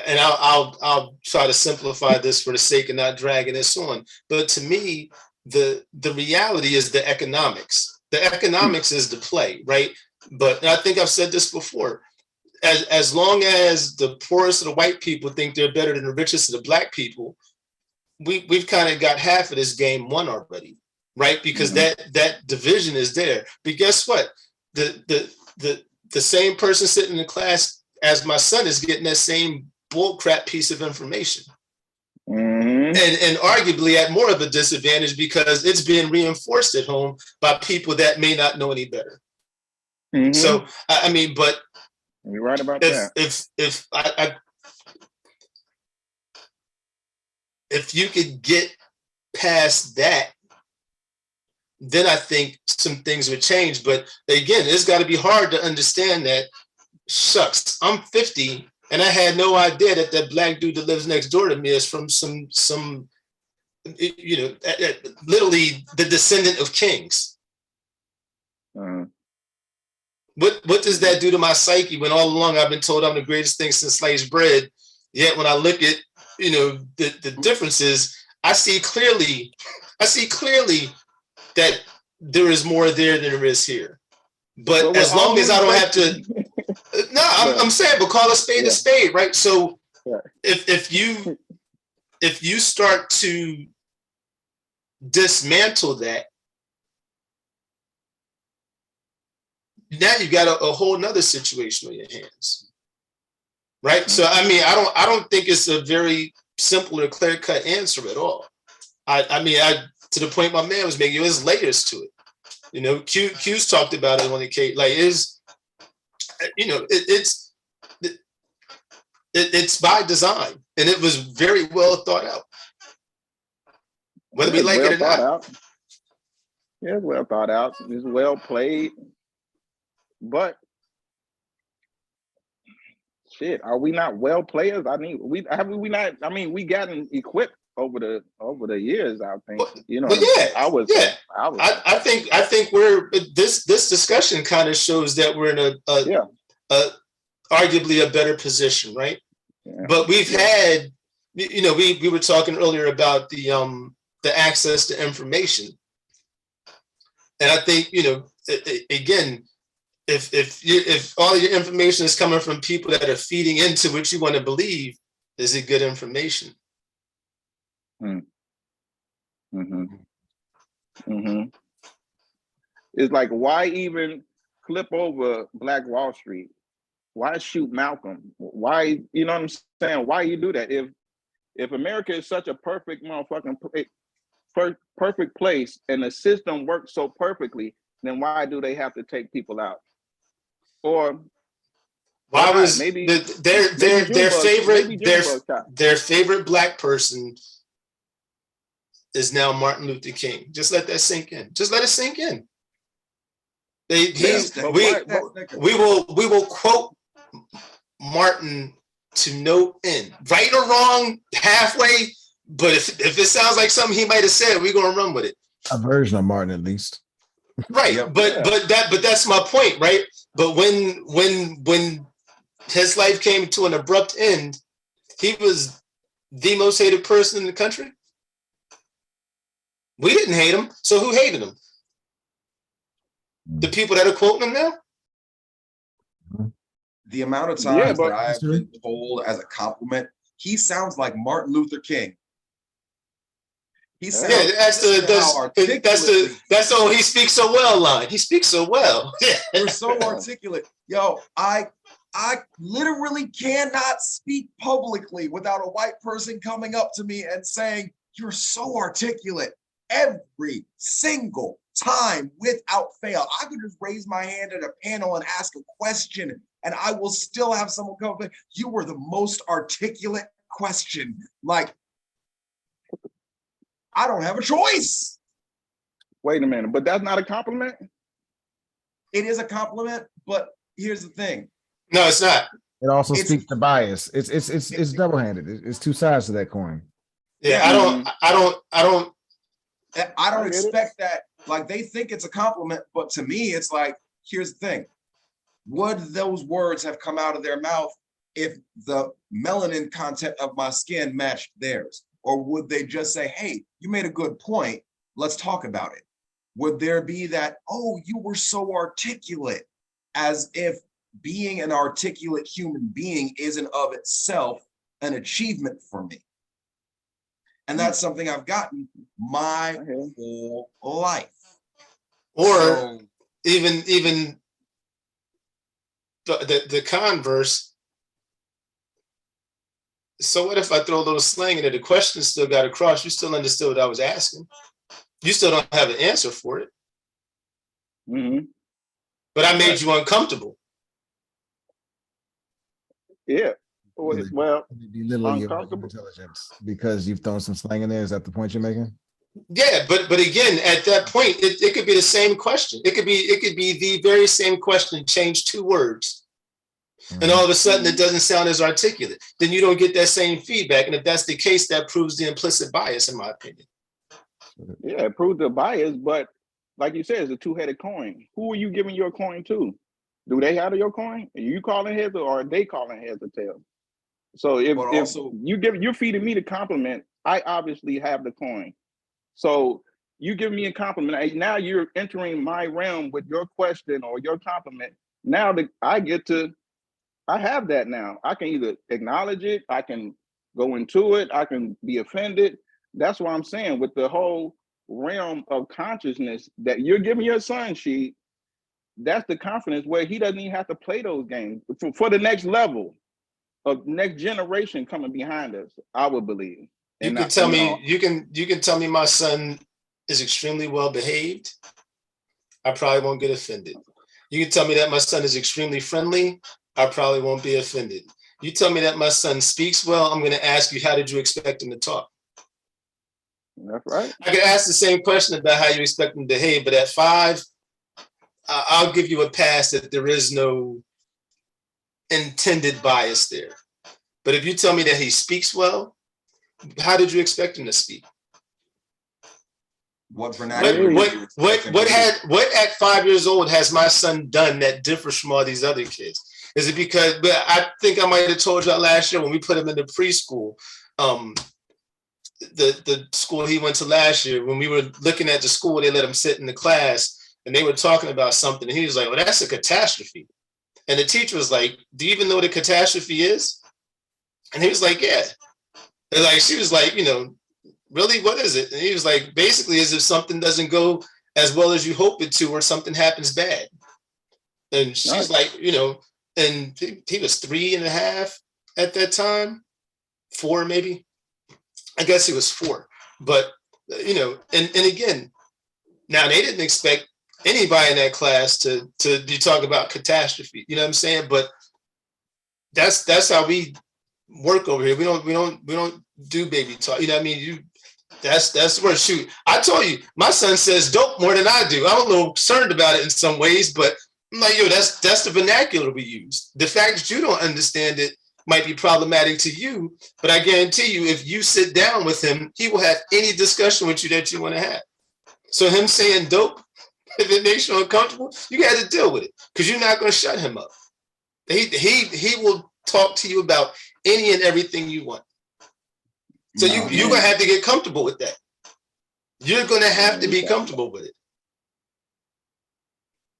And I'll try to simplify this for the sake of not dragging this on. But to me, the reality is the economics. The economics is the play, right? But I think I've said this before. As long as the poorest of the white people think they're better than the richest of the black people, we've kind of got half of this game won already, right? Because that division is there. But guess what? The same person sitting in the class as my son is getting that same bullcrap piece of information. And arguably at more of a disadvantage because it's being reinforced at home by people that may not know any better. So, I mean, but you're right about that. If you could get past that, then I think some things would change. But again, it's got to be hard to understand that, shucks, I'm 50 and I had no idea that black dude that lives next door to me is from some you know, literally the descendant of kings. What does that do to my psyche when all along I've been told I'm the greatest thing since sliced bread? Yet when I look at, you know, the differences, I see clearly that there is more there than there is here. But so as long as I don't have to, no, I'm saying, but call a spade, right? So if you start to dismantle that, now you got a whole nother situation on your hands, right? So I mean, I don't think it's a very simple or clear cut answer at all. I mean, to the point my man was making, there's layers to it. You know, Q's talked about it on the case. Like, you know, it's by design, and it was very well thought out. Whether we like it or not. Yeah, it's well thought out. It's well played. But shit, are we not well players? I mean, we not. I mean, we gotten equipped over the years. I think, you know. But yeah, I think we're this discussion kind of shows that we're in a arguably a better position, right? Yeah. But we've had, you know, we were talking earlier about the access to information, and I think, you know, again, if all your information is coming from people that are feeding into what you want to believe, is it good information? It's like, why even flip over Black Wall Street? Why shoot Malcolm? Why, you know what I'm saying? Why you do that? If America is such a perfect motherfucking perfect place and the system works so perfectly, then why do they have to take people out? Or why was maybe their favorite Black person is now Martin Luther King? Just let that sink in. Just let it sink in. We will quote Martin to no end, right or wrong, halfway. But if it sounds like something he might have said, we're gonna run with it. A version of Martin, at least. Right, but that's my point, right? But when his life came to an abrupt end, he was the most hated person in the country. We didn't hate him, so who hated him? The people that are quoting him now? The amount of times that I've been told as a compliment, he sounds like Martin Luther King. He sounds that's the he speaks so well line. He speaks so well. You're so articulate. Yo, I literally cannot speak publicly without a white person coming up to me and saying, "You're so articulate." Every single time without fail. I could just raise my hand at a panel and ask a question, and I will still have someone come up. You were the most articulate question. Like, I don't have a choice. Wait a minute, but that's not a compliment? It is a compliment, but here's the thing. No, it's not. It also speaks to bias. It's double-handed. It's two sides to that coin. Yeah, I don't expect that. Like, they think it's a compliment, but to me, it's like, here's the thing. Would those words have come out of their mouth if the melanin content of my skin matched theirs? Or would they just say, hey, you made a good point, let's talk about it? Would there be that, oh, you were so articulate, as if being an articulate human being isn't of itself an achievement for me? And that's something I've gotten my whole life. Or even the converse. So what if I throw a little slang in it? The question still got across. You still understood what I was asking. You still don't have an answer for it. But I made you uncomfortable. Yeah. Well, belittle your intelligence because you've thrown some slang in there. Is that the point you're making? Yeah, but again, at that point, it could be the same question. It could be the very same question, change two words. And all of a sudden it doesn't sound as articulate. Then you don't get that same feedback. And if that's the case, that proves the implicit bias, in my opinion. Yeah, it proves the bias, but like you said, it's a two-headed coin. Who are you giving your coin to? Do they have your coin? Are you calling heads or are they calling heads or tails? So if you're feeding me the compliment, I obviously have the coin. So you give me a compliment. Now you're entering my realm with your question or your compliment. Now I have that now. I can either acknowledge it, I can go into it, I can be offended. That's what I'm saying with the whole realm of consciousness that you're giving your son, Sheed. That's the confidence where he doesn't even have to play those games for the next level. a next generation coming behind us, I would believe. You And can I- tell you me, know, you can tell me my son is extremely well behaved. I probably won't get offended. You can tell me that my son is extremely friendly. I probably won't be offended. You tell me that my son speaks well, I'm going to ask you, how did you expect him to talk? that's right. I could ask the same question about how you expect him to behave, but at 5, I'll give you a pass that there is no intended bias there. But if you tell me that he speaks well, how did you expect him to speak? What vernacular? What at 5 years old has my son done that differs from all these other kids? Is it because, but I think I might have told y'all last year when we put him into preschool, the school he went to last year, when we were looking at the school, they let him sit in the class and they were talking about something. And he was like, well, that's a catastrophe. And the teacher was like, do you even know what a catastrophe is? And he was like, yeah. And like, she was like, you know, really, what is it? And he was like, basically, as if something doesn't go as well as you hope it to, or something happens bad. And she's like, you know, and he was 3.5 at that time, 4 maybe. I guess he was 4. But, you know, and again, now they didn't expect anybody in that class to be talking about catastrophe. You know what I'm saying? But that's how we work over here. We don't do baby talk. You know what I mean? That's where, shoot. I told you, my son says dope more than I do. I'm a little concerned about it in some ways, but I'm like, yo, that's the vernacular we use. The fact that you don't understand it might be problematic to you, but I guarantee you, if you sit down with him, he will have any discussion with you that you want to have. So him saying dope, if it makes you uncomfortable, you got to deal with it because you're not going to shut him up. He will talk to you about any and everything you want. So you're going to have to get comfortable with that. You're going to have to be comfortable with it.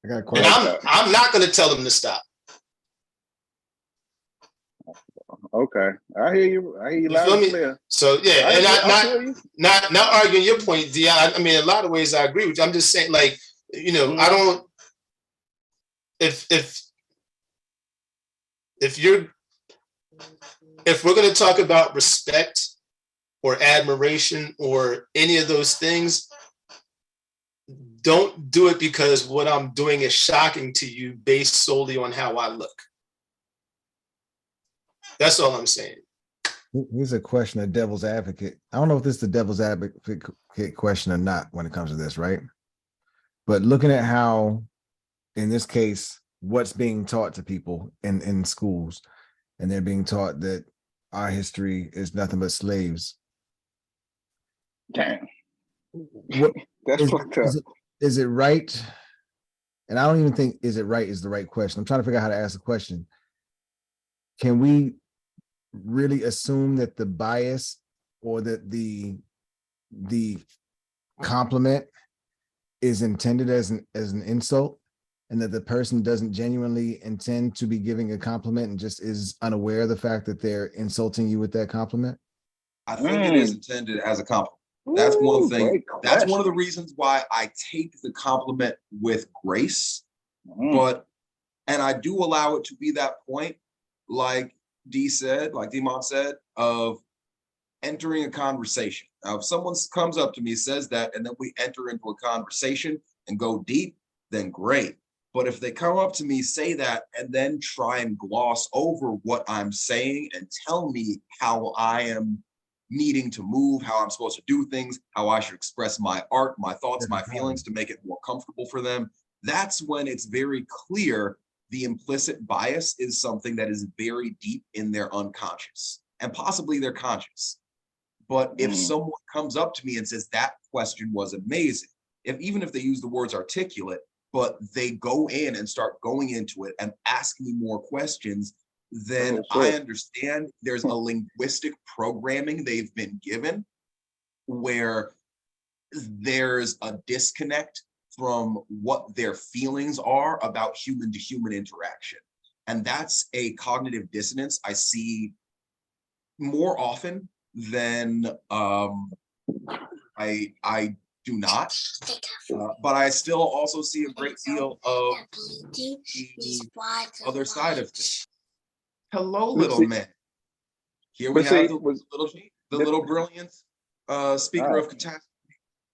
I got a question. And I'm not going to tell him to stop. Okay, I hear you. I hear you loud and clear. So yeah, and not arguing your point, Dion. I mean, in a lot of ways, I agree with you. I'm just saying, like, you know, I don't. If we're going to talk about respect or admiration or any of those things, don't do it because what I'm doing is shocking to you based solely on how I look. That's all I'm saying. Here's a question, a devil's advocate. I don't know if this is the devil's advocate question or not when it comes to this, right? But looking at how, in this case, what's being taught to people in schools, and they're being taught that our history is nothing but slaves. Damn. What, That's fucked up. Is it right? And I don't even think is it right is the right question. I'm trying to figure out how to ask the question. Can we really assume that the bias or that the compliment is intended as an insult, and that the person doesn't genuinely intend to be giving a compliment and just is unaware of the fact that they're insulting you with that compliment? I think it is intended as a compliment. That's one thing. That's one of the reasons why I take the compliment with grace, but, and I do allow it to be that point, like D said, like D-Mon said, of entering a conversation. Now, if someone comes up to me, says that, and then we enter into a conversation and go deep, then great. But if they come up to me, say that, and then try and gloss over what I'm saying and tell me how I am needing to move, how I'm supposed to do things, how I should express my art, my thoughts, my feelings to make it more comfortable for them, that's when it's very clear the implicit bias is something that is very deep in their unconscious and possibly their conscious. But if someone comes up to me and says that question was amazing, even if they use the words articulate, but they go in and start going into it and ask me more questions, then I understand there's a linguistic programming they've been given where there's a disconnect from what their feelings are about human to human interaction. And that's a cognitive dissonance I see more often than I do not, but I still also see a great deal of the other side of things. Hello, little man. Here we But have see, the little brilliant speaker of catastrophe.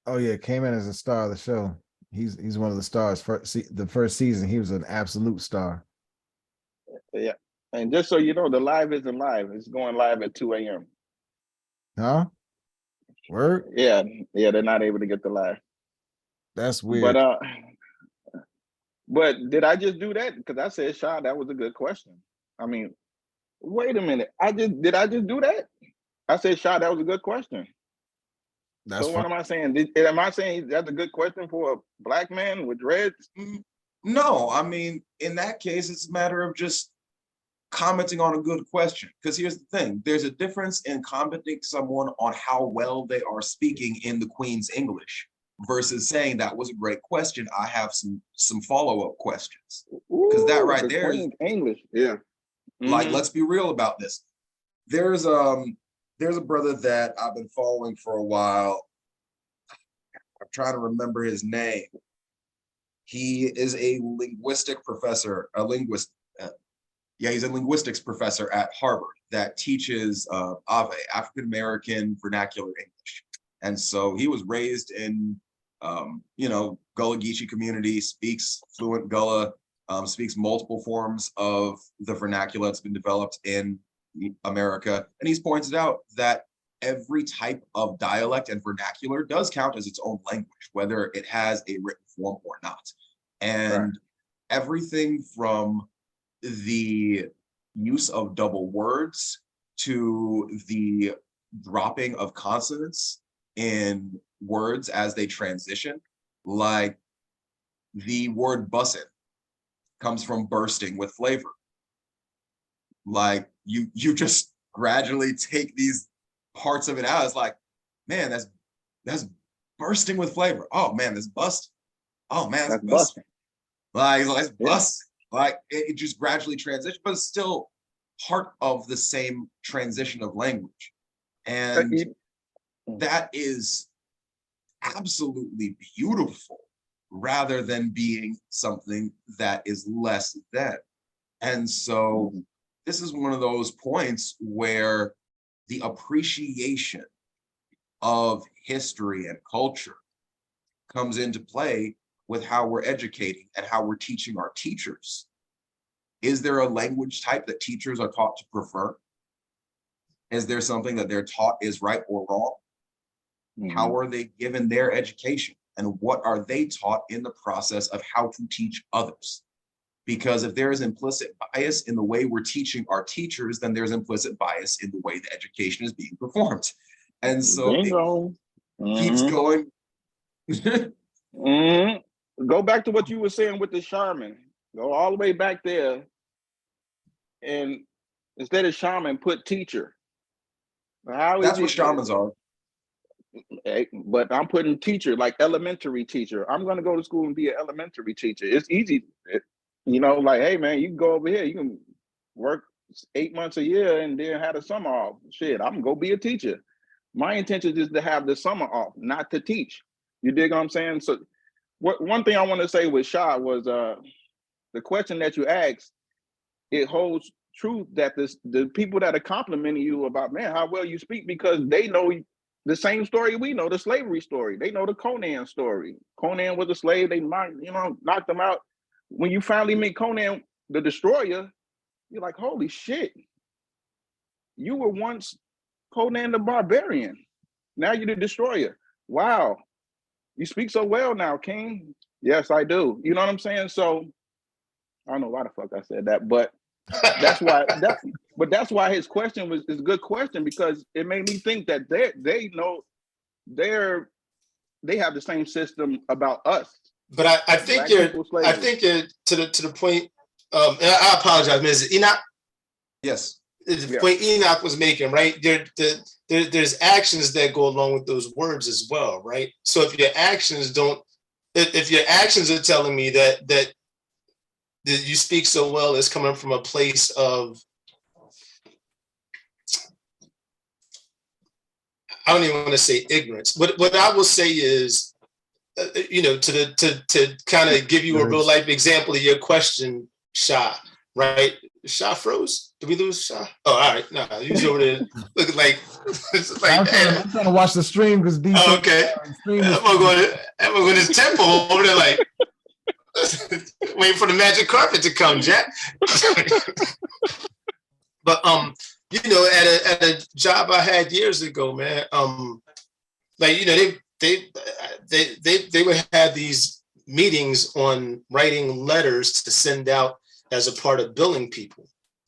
Oh yeah, came in as a star of the show. He's one of the stars. The first season, he was an absolute star. yeah. And just so you know, the live isn't live. It's going live at 2 a.m. Huh? Word? Yeah, they're not able to get the live. That's weird. But did I just do that? Because I said, Sean, that was a good question. I mean, wait a minute. Did I just do that? I said, Sean, that was a good question. That's So what am I saying? Am I saying that's a good question for a black man with dreads? No, I mean, in that case, it's a matter of just commenting on a good question. Because here's the thing, there's a difference in commenting someone on how well they are speaking in the Queen's English versus saying that was a great question. I have some follow-up questions. Because that right there is English. Yeah. like, let's be real about this. There's a brother that I've been following for a while. I'm trying to remember his name. He is a linguistic professor, a linguist. He's a linguistics professor at Harvard that teaches AVE, African American Vernacular English. And so he was raised in, Gullah Geechee community, speaks fluent Gullah, speaks multiple forms of the vernacular that's been developed in America. And he's pointed out that every type of dialect and vernacular does count as its own language, whether it has a written form or not. And everything from the use of double words to the dropping of consonants in words as they transition, like the word bussin' comes from bursting with flavor. Like you just gradually take these parts of it out. It's like, man, that's bursting with flavor. Oh man, that's bust. Oh man, that's busting. Like it's bust. Like it just gradually transitions, but it's still part of the same transition of language. And that is absolutely beautiful rather than being something that is less than. And so this is one of those points where the appreciation of history and culture comes into play with how we're educating and how we're teaching our teachers. Is there a language type that teachers are taught to prefer? Is there something that they're taught is right or wrong? How are they given their education? And what are they taught in the process of how to teach others? Because if there is implicit bias in the way we're teaching our teachers, then there's implicit bias in the way the education is being performed. And so it keeps going. Go back to what you were saying with the shaman. Go all the way back there. And instead of shaman, put teacher. That's what shamans are. But I'm putting teacher, like elementary teacher. I'm going to go to school and be an elementary teacher. It's easy. Like, hey, man, you can go over here. You can work 8 months a year and then have the summer off. Shit, I'm going to go be a teacher. My intention is to have the summer off, not to teach. You dig what I'm saying? So one thing I want to say with Shah was the question that you asked, it holds true that the people that are complimenting you about, man, how well you speak, because they know the same story we know, the slavery story. They know the Conan story. Conan was a slave. They knocked him out. When you finally meet Conan, the destroyer, you're like, holy shit. You were once Conan the Barbarian. Now you're the destroyer. Wow. You speak so well now, King. Yes, I do. You know what I'm saying? So I don't know why the fuck I said that, but that's why his question is a good question, because it made me think that they know they have the same system about us. But I think you're to the point. And I apologize, Ms. Enoch. Yes. The point Enoch was making, right? There's actions that go along with those words as well, right? So if your actions are telling me that you speak so well, is coming from a place of, I don't even want to say ignorance. What I will say is, to kind of give you a real life example of your question, Shah. right? Shah froze. Did we lose Shah? Oh, all right. No, he's over there looking like. It's like I'm trying to watch the stream because oh, okay. I'm going to his temple over there, like waiting for the magic carpet to come, Jack. But you know, at a job I had years ago, man, like you know, they would have these meetings on writing letters to send out as a part of billing people,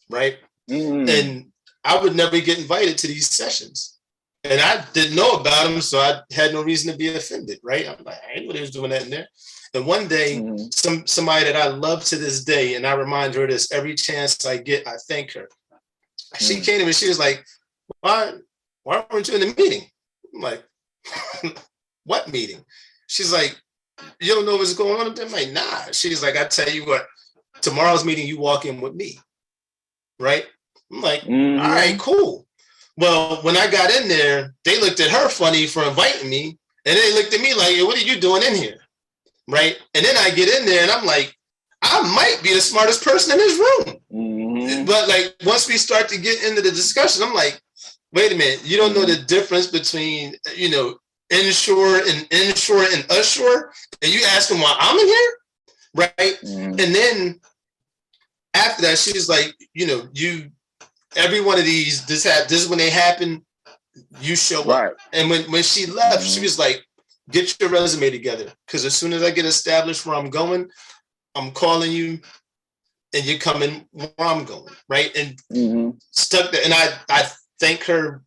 right? And I would never get invited to these sessions. And I didn't know about them, so I had no reason to be offended, right? I'm like, I didn't know they was doing that in there. And one day, somebody that I love to this day, and I remind her this every chance I get, I thank her. She came to me, she was like, why weren't you in the meeting? I'm like, what meeting? She's like, you don't know what's going on? I'm like, nah. She's like, I tell you what, tomorrow's meeting, you walk in with me, right? I'm like, all right, cool. Well, when I got in there, they looked at her funny for inviting me, and they looked at me like, what are you doing in here, right? And then I get in there, and I'm like, I might be the smartest person in this room. But like, once we start to get into the discussion, I'm like, wait a minute, you don't know the difference between, you know, inshore and ushore, and you asking why I'm in here, right? And then after that, she's like, you know, every one of these, this is when they happen, you show up. And when she left, she was like, get your resume together, because as soon as I get established where I'm going, I'm calling you, and you're coming where I'm going, right? And stuck there. And I thank her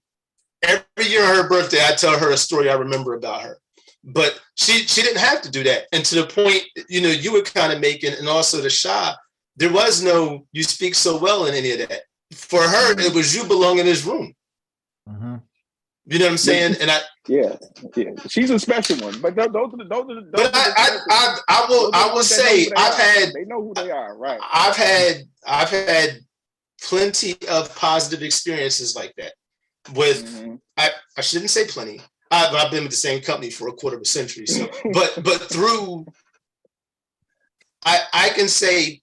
every year on her birthday. I tell her a story I remember about her, but she didn't have to do that. And to the point, you know, you were kind of making, and also the Shah, there was no, you speak so well in any of that. For her, it was you belong in this room. You know what I'm saying? And yeah, she's a special one. But those are the. But I will say they know who they are, right? I've had plenty of positive experiences like that. With I shouldn't say plenty. I've been with the same company for a quarter of a century. So, but through, I can say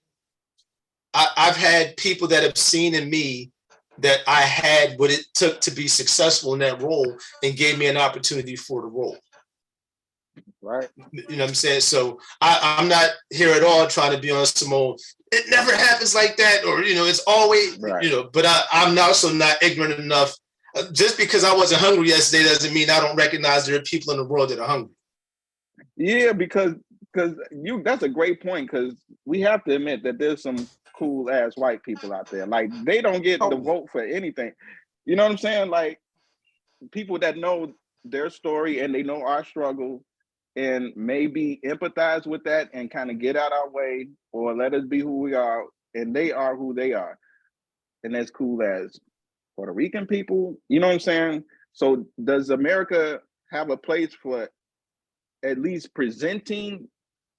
I've had people that have seen in me that I had what it took to be successful in that role, and gave me an opportunity for the role. Right. You know what I'm saying? So I'm not here at all trying to be on some old, it never happens like that, or, you know, it's always, you know, but I'm also not ignorant enough. Just because I wasn't hungry yesterday doesn't mean I don't recognize there are people in the world that are hungry. Yeah, because that's a great point, because we have to admit that there's some cool ass white people out there. Like, they don't get the vote for anything. You know what I'm saying? Like, people that know their story and they know our struggle and maybe empathize with that and kind of get out our way, or let us be who we are, and they are who they are. And as cool as Puerto Rican people, you know what I'm saying? So does America have a place for at least presenting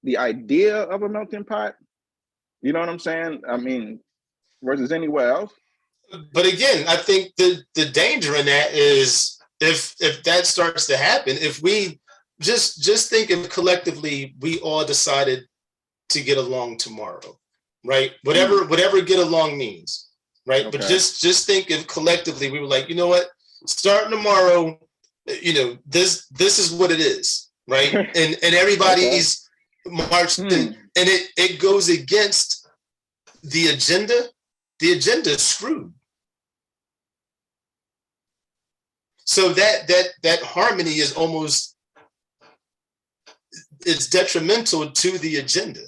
the idea of a melting pot? You know what I'm saying? I mean, versus anywhere else. But again, I think the danger in that is if that starts to happen, if we just think if collectively we all decided to get along tomorrow, right? Whatever get along means, right? Okay. But just think if collectively we were like, you know what, starting tomorrow, you know, this is what it is, right? and everybody's marched in, and it goes against the agenda. The agenda is screwed. So that harmony is almost, it's detrimental to the agenda.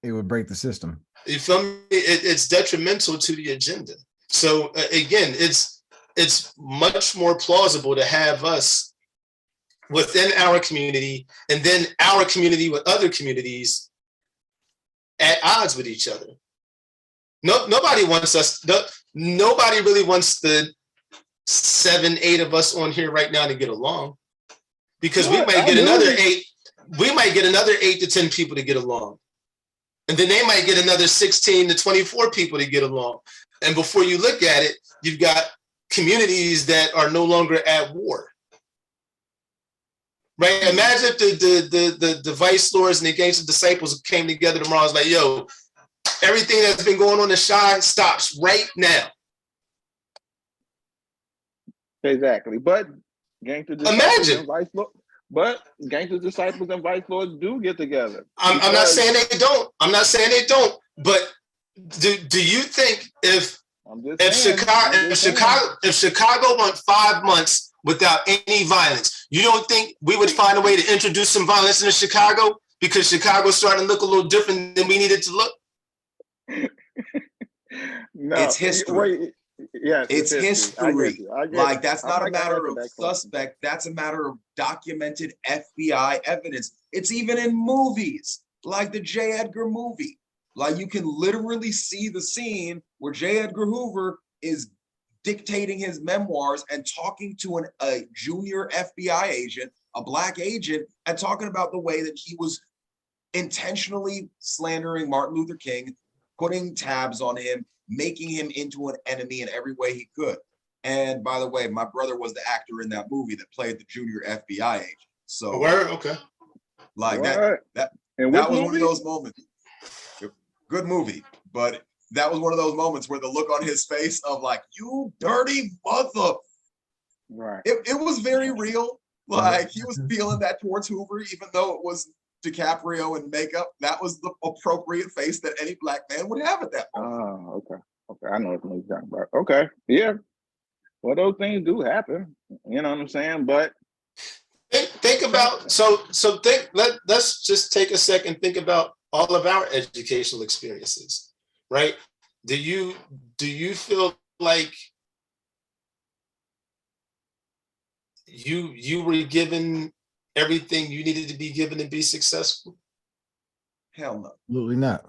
It would break the system. You feel me? It's detrimental to the agenda. So again, it's much more plausible to have us within our community, and then our community with other communities at odds with each other. Nobody wants us. Nobody really wants the 7, 8 of us on here right now to get along, because we might get another 8. We might get another 8 to 10 people to get along, and then they might get another 16 to 24 people to get along. And before you look at it, you've got communities that are no longer at war. Right? Imagine if the vice lords and the gangster disciples came together tomorrow. It's like, yo, everything that's been going on in Chi stops right now. Exactly. But gangster disciples Imagine. and vice lords. But gangster disciples and vice lords do get together. I'm not because- saying they don't. I'm not saying they don't. But do you think if Chicago went 5 months without any violence, you don't think we would find a way to introduce some violence into Chicago because Chicago's starting to look a little different than we needed to look? No, It's history. Wait, yes, It's history. I get Like it. that's I'm not a gonna matter answer of that question. suspect. That's a matter of documented FBI evidence. It's even in movies, like the J. Edgar movie. Like you can literally see the scene where J. Edgar Hoover is dictating his memoirs and talking to a junior FBI agent, a black agent, and talking about the way that he was intentionally slandering Martin Luther King, putting tabs on him, making him into an enemy in every way he could. And by the way, my brother was the actor in that movie that played the junior FBI agent. So, Word? Okay. like What? that And was which one of movie? those moments. Good movie, but that was one of those moments where the look on his face of like, you dirty mother. Right. It was very real. Like he was feeling that towards Hoover, even though it was DiCaprio and makeup. That was the appropriate face that any black man would have at that moment. Oh, okay. Okay, I know what you're talking about. Okay, yeah. Well, those things do happen. You know what I'm saying? But Think about let's just take a second, think about all of our educational experiences, right? Do you feel like you were given everything you needed to be given to be successful? Hell no. Absolutely not.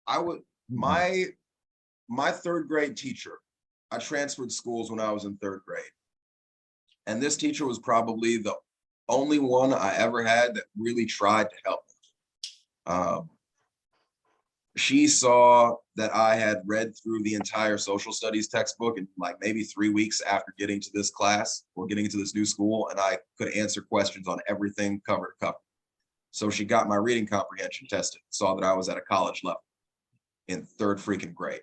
I would my third grade teacher, I transferred schools when I was in third grade. And this teacher was probably the only one I ever had that really tried to help me. She saw that I had read through the entire social studies textbook in like maybe 3 weeks after getting to this class or getting into this new school, and I could answer questions on everything cover to cover. So she got my reading comprehension tested, saw that I was at a college level in third freaking grade.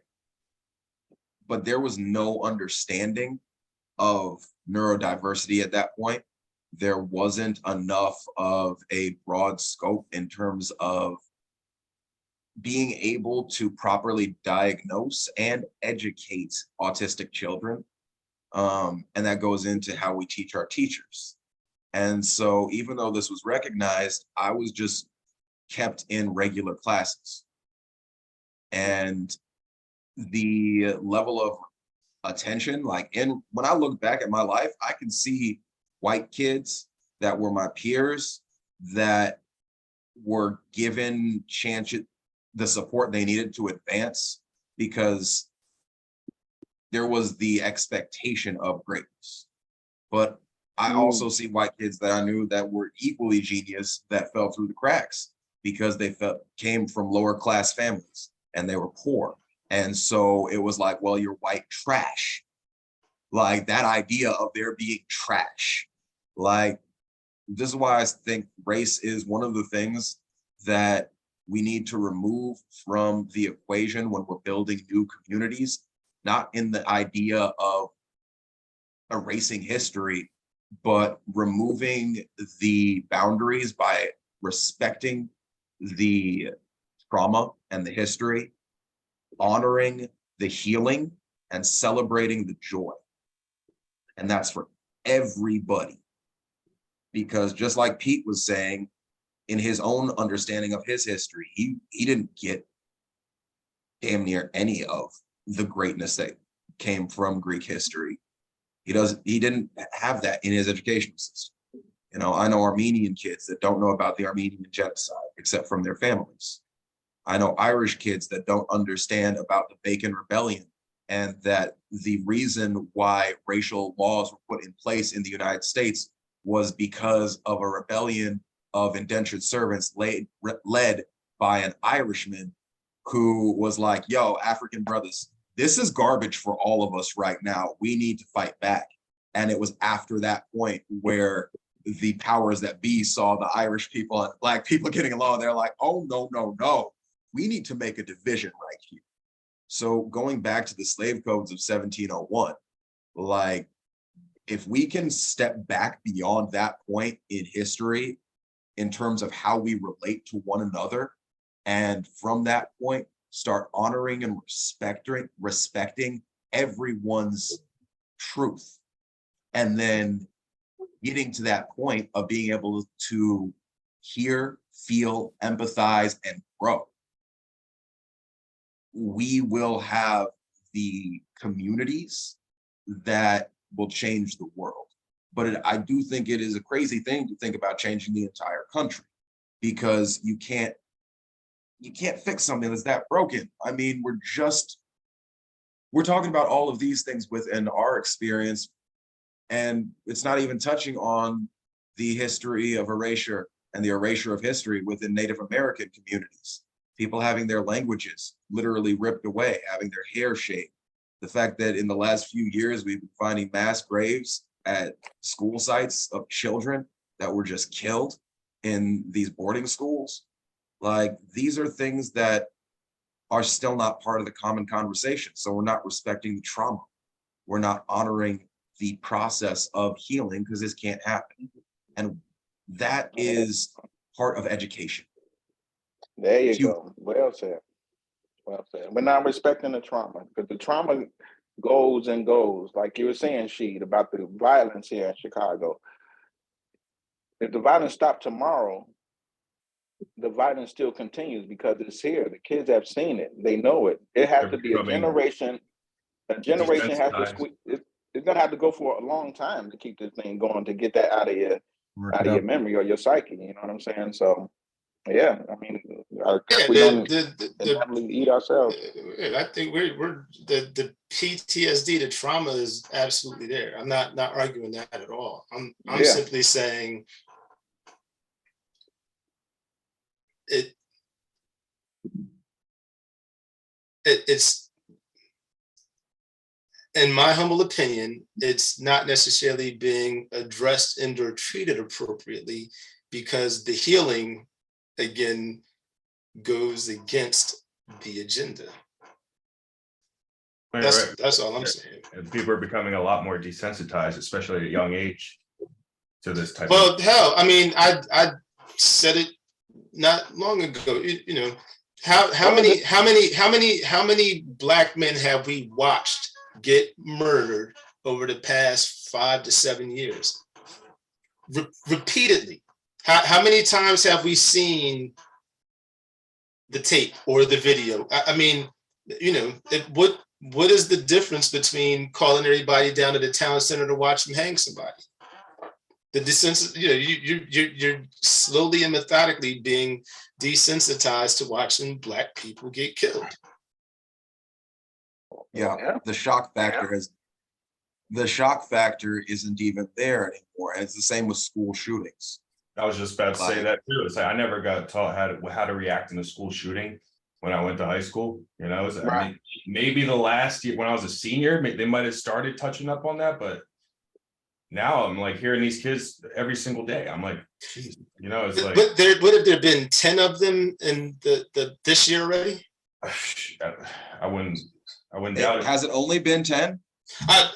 But there was no understanding of neurodiversity at that point. There wasn't enough of a broad scope in terms of being able to properly diagnose and educate autistic children. And that goes into how we teach our teachers. And so even though this was recognized, I was just kept in regular classes. And the level of attention, like when I look back at my life, I can see white kids that were my peers that were given the support they needed to advance because there was the expectation of greatness. But I also see white kids that I knew that were equally genius that fell through the cracks because they came from lower class families and they were poor. And so it was like, well, you're white trash. Like that idea of there being trash. Like, this is why I think race is one of the things that we need to remove from the equation when we're building new communities, not in the idea of erasing history, but removing the boundaries by respecting the trauma and the history, honoring the healing, and celebrating the joy. And that's for everybody. Because just like Pete was saying, in his own understanding of his history, he didn't get damn near any of the greatness that came from Greek history. He didn't have that in his educational system. You know, I know Armenian kids that don't know about the Armenian genocide, except from their families. I know Irish kids that don't understand about the Bacon Rebellion and that the reason why racial laws were put in place in the United States was because of a rebellion of indentured servants led by an Irishman who was like, yo, African brothers, this is garbage for all of us right now. We need to fight back. And it was after that point where the powers that be saw the Irish people and Black people getting along. They're like, oh, no, no, no. we need to make a division right here. So going back to the slave codes of 1701, like if we can step back beyond that point in history in terms of how we relate to one another, and from that point start honoring and respecting everyone's truth, and then getting to that point of being able to hear, feel, empathize, and grow, we will have the communities that will change the world. But I do think it is a crazy thing to think about changing the entire country, because you can't fix something that's that broken. I mean, we're talking about all of these things within our experience, and it's not even touching on the history of erasure and the erasure of history within Native American communities. People having their languages literally ripped away, having their hair shaved. The fact that in the last few years, we've been finding mass graves at school sites of children that were just killed in these boarding schools. Like, these are things that are still not part of the common conversation. So we're not respecting the trauma. We're not honoring the process of healing, because this can't happen. And that is part of education. There you go. Well said. Well said. We're not respecting the trauma, because the trauma goes and goes. Like you were saying, Sheed, about the violence here in Chicago. If the violence stopped tomorrow, the violence still continues because it's here. The kids have seen it. They know it. It has to be a generation. A generation has to squeeze. It's gonna have to go for a long time to keep this thing going, to get that out of your memory or your psyche. You know what I'm saying? So, yeah, I mean, we don't inevitably eat ourselves. I think we're the PTSD, the trauma is absolutely there. I'm not arguing that at all. I'm simply saying it's, in my humble opinion, it's not necessarily being addressed and or treated appropriately, because the healing, again, goes against the agenda. That's all I'm saying. And people are becoming a lot more desensitized, especially at a young age, to this type of. Hell, I mean, I said it not long ago. You know, how many Black men have we watched get murdered over the past 5 to 7 years? Repeatedly. How many times have we seen the tape or the video? I mean, you know, what is the difference between calling everybody down to the town center to watch them hang somebody? You're slowly and methodically being desensitized to watching Black people get killed. Yeah, the shock factor isn't even there anymore, and it's the same with school shootings. I was just about to say that too. It's like I never got taught how to react in a school shooting when I went to high school. You know, I mean, maybe the last year when I was a senior, they might have started touching up on that, but now I'm like hearing these kids every single day. I'm like, geez, you know, it's like. But would have there been 10 of them in this year already? I wouldn't doubt it. Has it only been 10?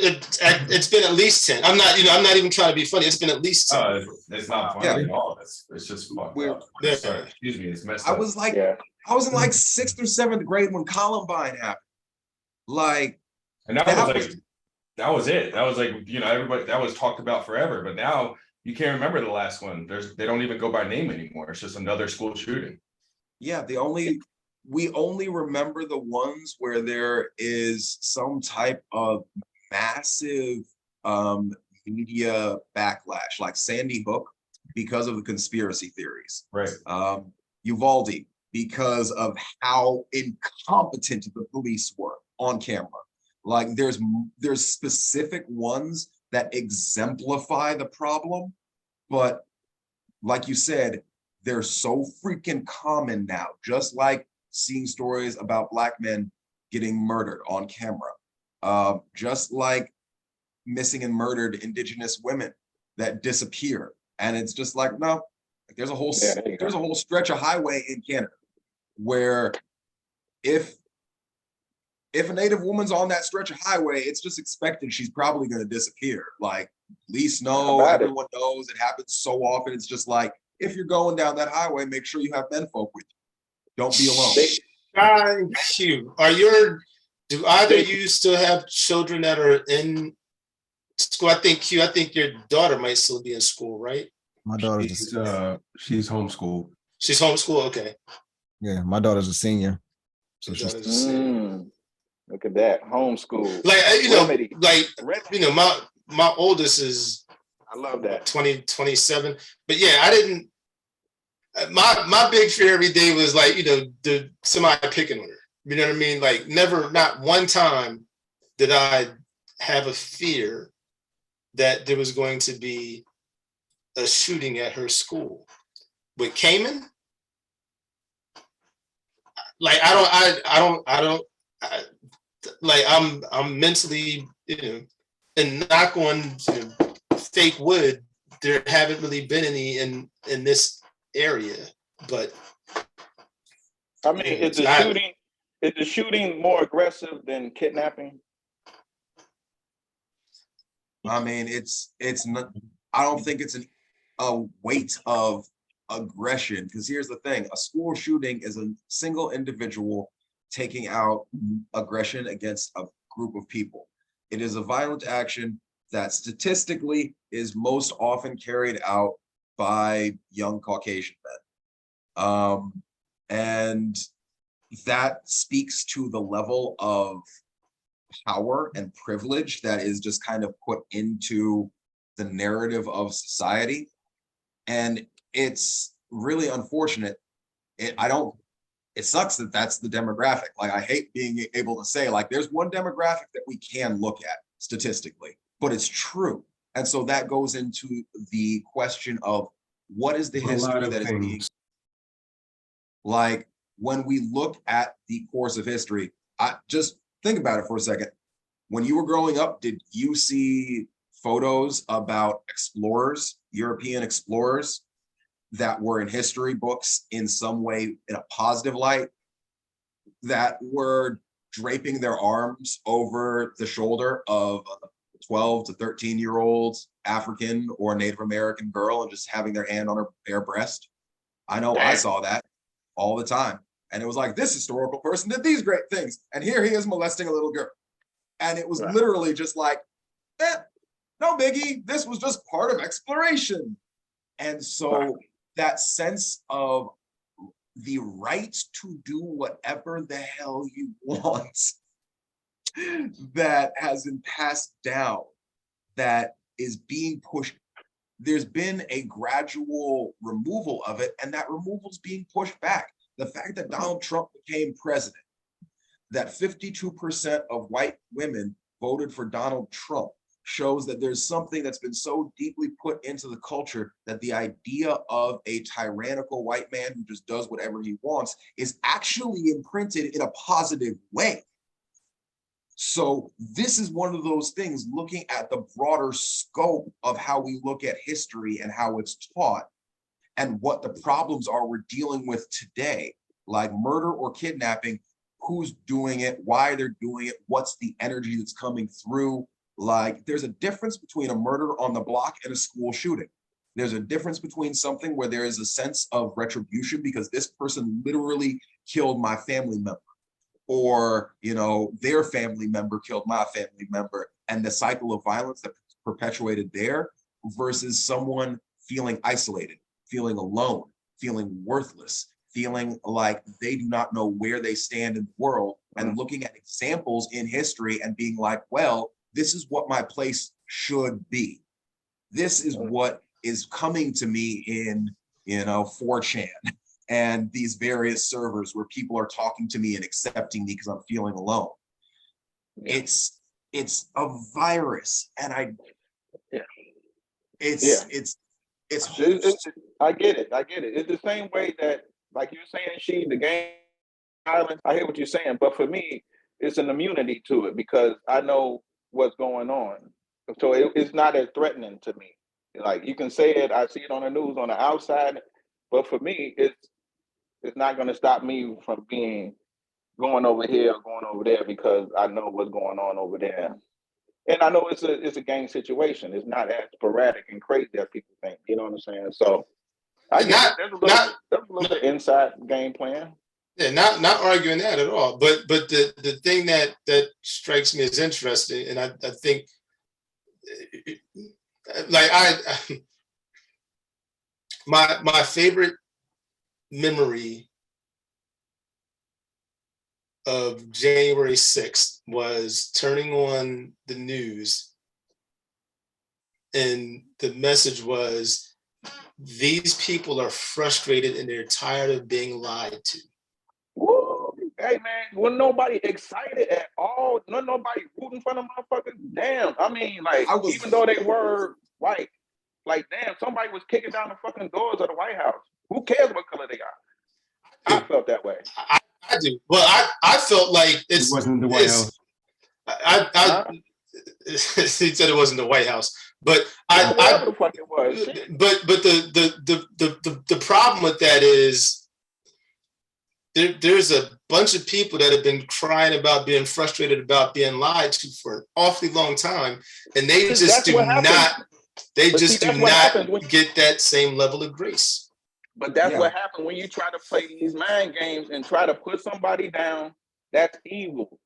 It's been at least 10. I'm not even trying to be funny. It's been at least 10. It's not funny at all. It's just fucked up. Sorry, excuse me. It's messed up. I was in like 6th or 7th grade when Columbine happened. Like, and that was it. That was like, you know, everybody, that was talked about forever. But now you can't remember the last one. They don't even go by name anymore. It's just another school shooting. Yeah, we only remember the ones where there is some type of massive media backlash, like Sandy Hook, because of the conspiracy theories. Right. Uvalde, because of how incompetent the police were on camera. Like there's specific ones that exemplify the problem, but like you said, they're so freaking common now, just like seeing stories about Black men getting murdered on camera, just like missing and murdered Indigenous women that disappear. And it's just like, no, there's a whole stretch of highway in Canada. where if a Native woman's on that stretch of highway, it's just expected she's probably going to disappear. Like, police know, everyone knows, it happens so often. It's just like, if you're going down that highway, make sure you have menfolk with you. Don't be alone. Do either of you still have children that are in school? I think your daughter might still be in school, right? My daughter's She's homeschooled. She's homeschooled, okay. yeah, my daughter's a senior. So Your she's daughter's a senior. Look at that, homeschool. My oldest is, I love that, 27. But yeah, I didn't. My big fear every day was like, somebody picking on her. You know what I mean? Like, not one time did I have a fear that there was going to be a shooting at her school. With Cayman, like I'm mentally, and knock on fake wood, there haven't really been any in this area. But I mean, is the shooting more aggressive than kidnapping? I mean, it's not, I don't think it's a weight of aggression, because here's the thing: a school shooting is a single individual taking out aggression against a group of people. It is a violent action that statistically is most often carried out by young Caucasian men. And that speaks to the level of power and privilege that is just kind of put into the narrative of society. And it's really unfortunate. It sucks that that's the demographic. Like, I hate being able to say, like, there's one demographic that we can look at statistically, but it's true. And so that goes into the question of what is the history that is being, like, when we look at the course of history, I just think about it for a second. When you were growing up, did you see photos about explorers, European explorers, that were in history books in some way in a positive light, that were draping their arms over the shoulder of a 12 to 13-year-old African or Native American girl and just having their hand on her bare breast? I know I saw that all the time. And it was like, this historical person did these great things, and here he is molesting a little girl. And it was literally just like, no biggie, this was just part of exploration. And so that sense of the right to do whatever the hell you want that has been passed down, that is being pushed. There's been a gradual removal of it, and that removal is being pushed back. The fact that Donald Trump became president, that 52% of white women voted for Donald Trump, shows that there's something that's been so deeply put into the culture that the idea of a tyrannical white man who just does whatever he wants is actually imprinted in a positive way. So this is one of those things, looking at the broader scope of how we look at history and how it's taught and what the problems are we're dealing with today, like murder or kidnapping. Who's doing it, why they're doing it, what's the energy that's coming through. Like, there's a difference between a murder on the block and a school shooting. There's a difference between something where there is a sense of retribution because this person literally killed my family member, or, their family member killed my family member, and the cycle of violence that's perpetuated there, versus someone feeling isolated, feeling alone, feeling worthless, feeling like they do not know where they stand in the world, and looking at examples in history and being like, well, this is what my place should be. This is what is coming to me in, 4chan and these various servers where people are talking to me and accepting me because I'm feeling alone. Yeah. It's a virus, and I get it. I get it. It's the same way that, like you're saying, the game violence. I hear what you're saying, but for me, it's an immunity to it because I know what's going on. So it's not as threatening to me. Like, you can say it, I see it on the news on the outside, but for me, it's not going to stop me from going over here or going over there because I know what's going on over there. And I know it's a gang situation. It's not as sporadic and crazy as people think. You know what I'm saying? So I get it. There's a little bit inside game plan. Yeah, not arguing that at all. But the thing that strikes me as interesting, and I think, like my favorite memory of January 6th was turning on the news, and the message was, these people are frustrated and they're tired of being lied to. Woo. Hey man, wasn't nobody excited at all? Nobody rooting for them motherfuckers. Damn, I mean, like, even though they were white, like, damn, somebody was kicking down the fucking doors of the White House. Who cares what color they are? I felt that way. I do. Well, I felt like it wasn't the White House. He said it wasn't the White House, but whatever the fuck it was. But the problem with that is there's a bunch of people that have been crying about being frustrated about being lied to for an awfully long time, and they just do not get that same level of grace. But that's what happened when you try to play these mind games and try to put somebody down. That's evil.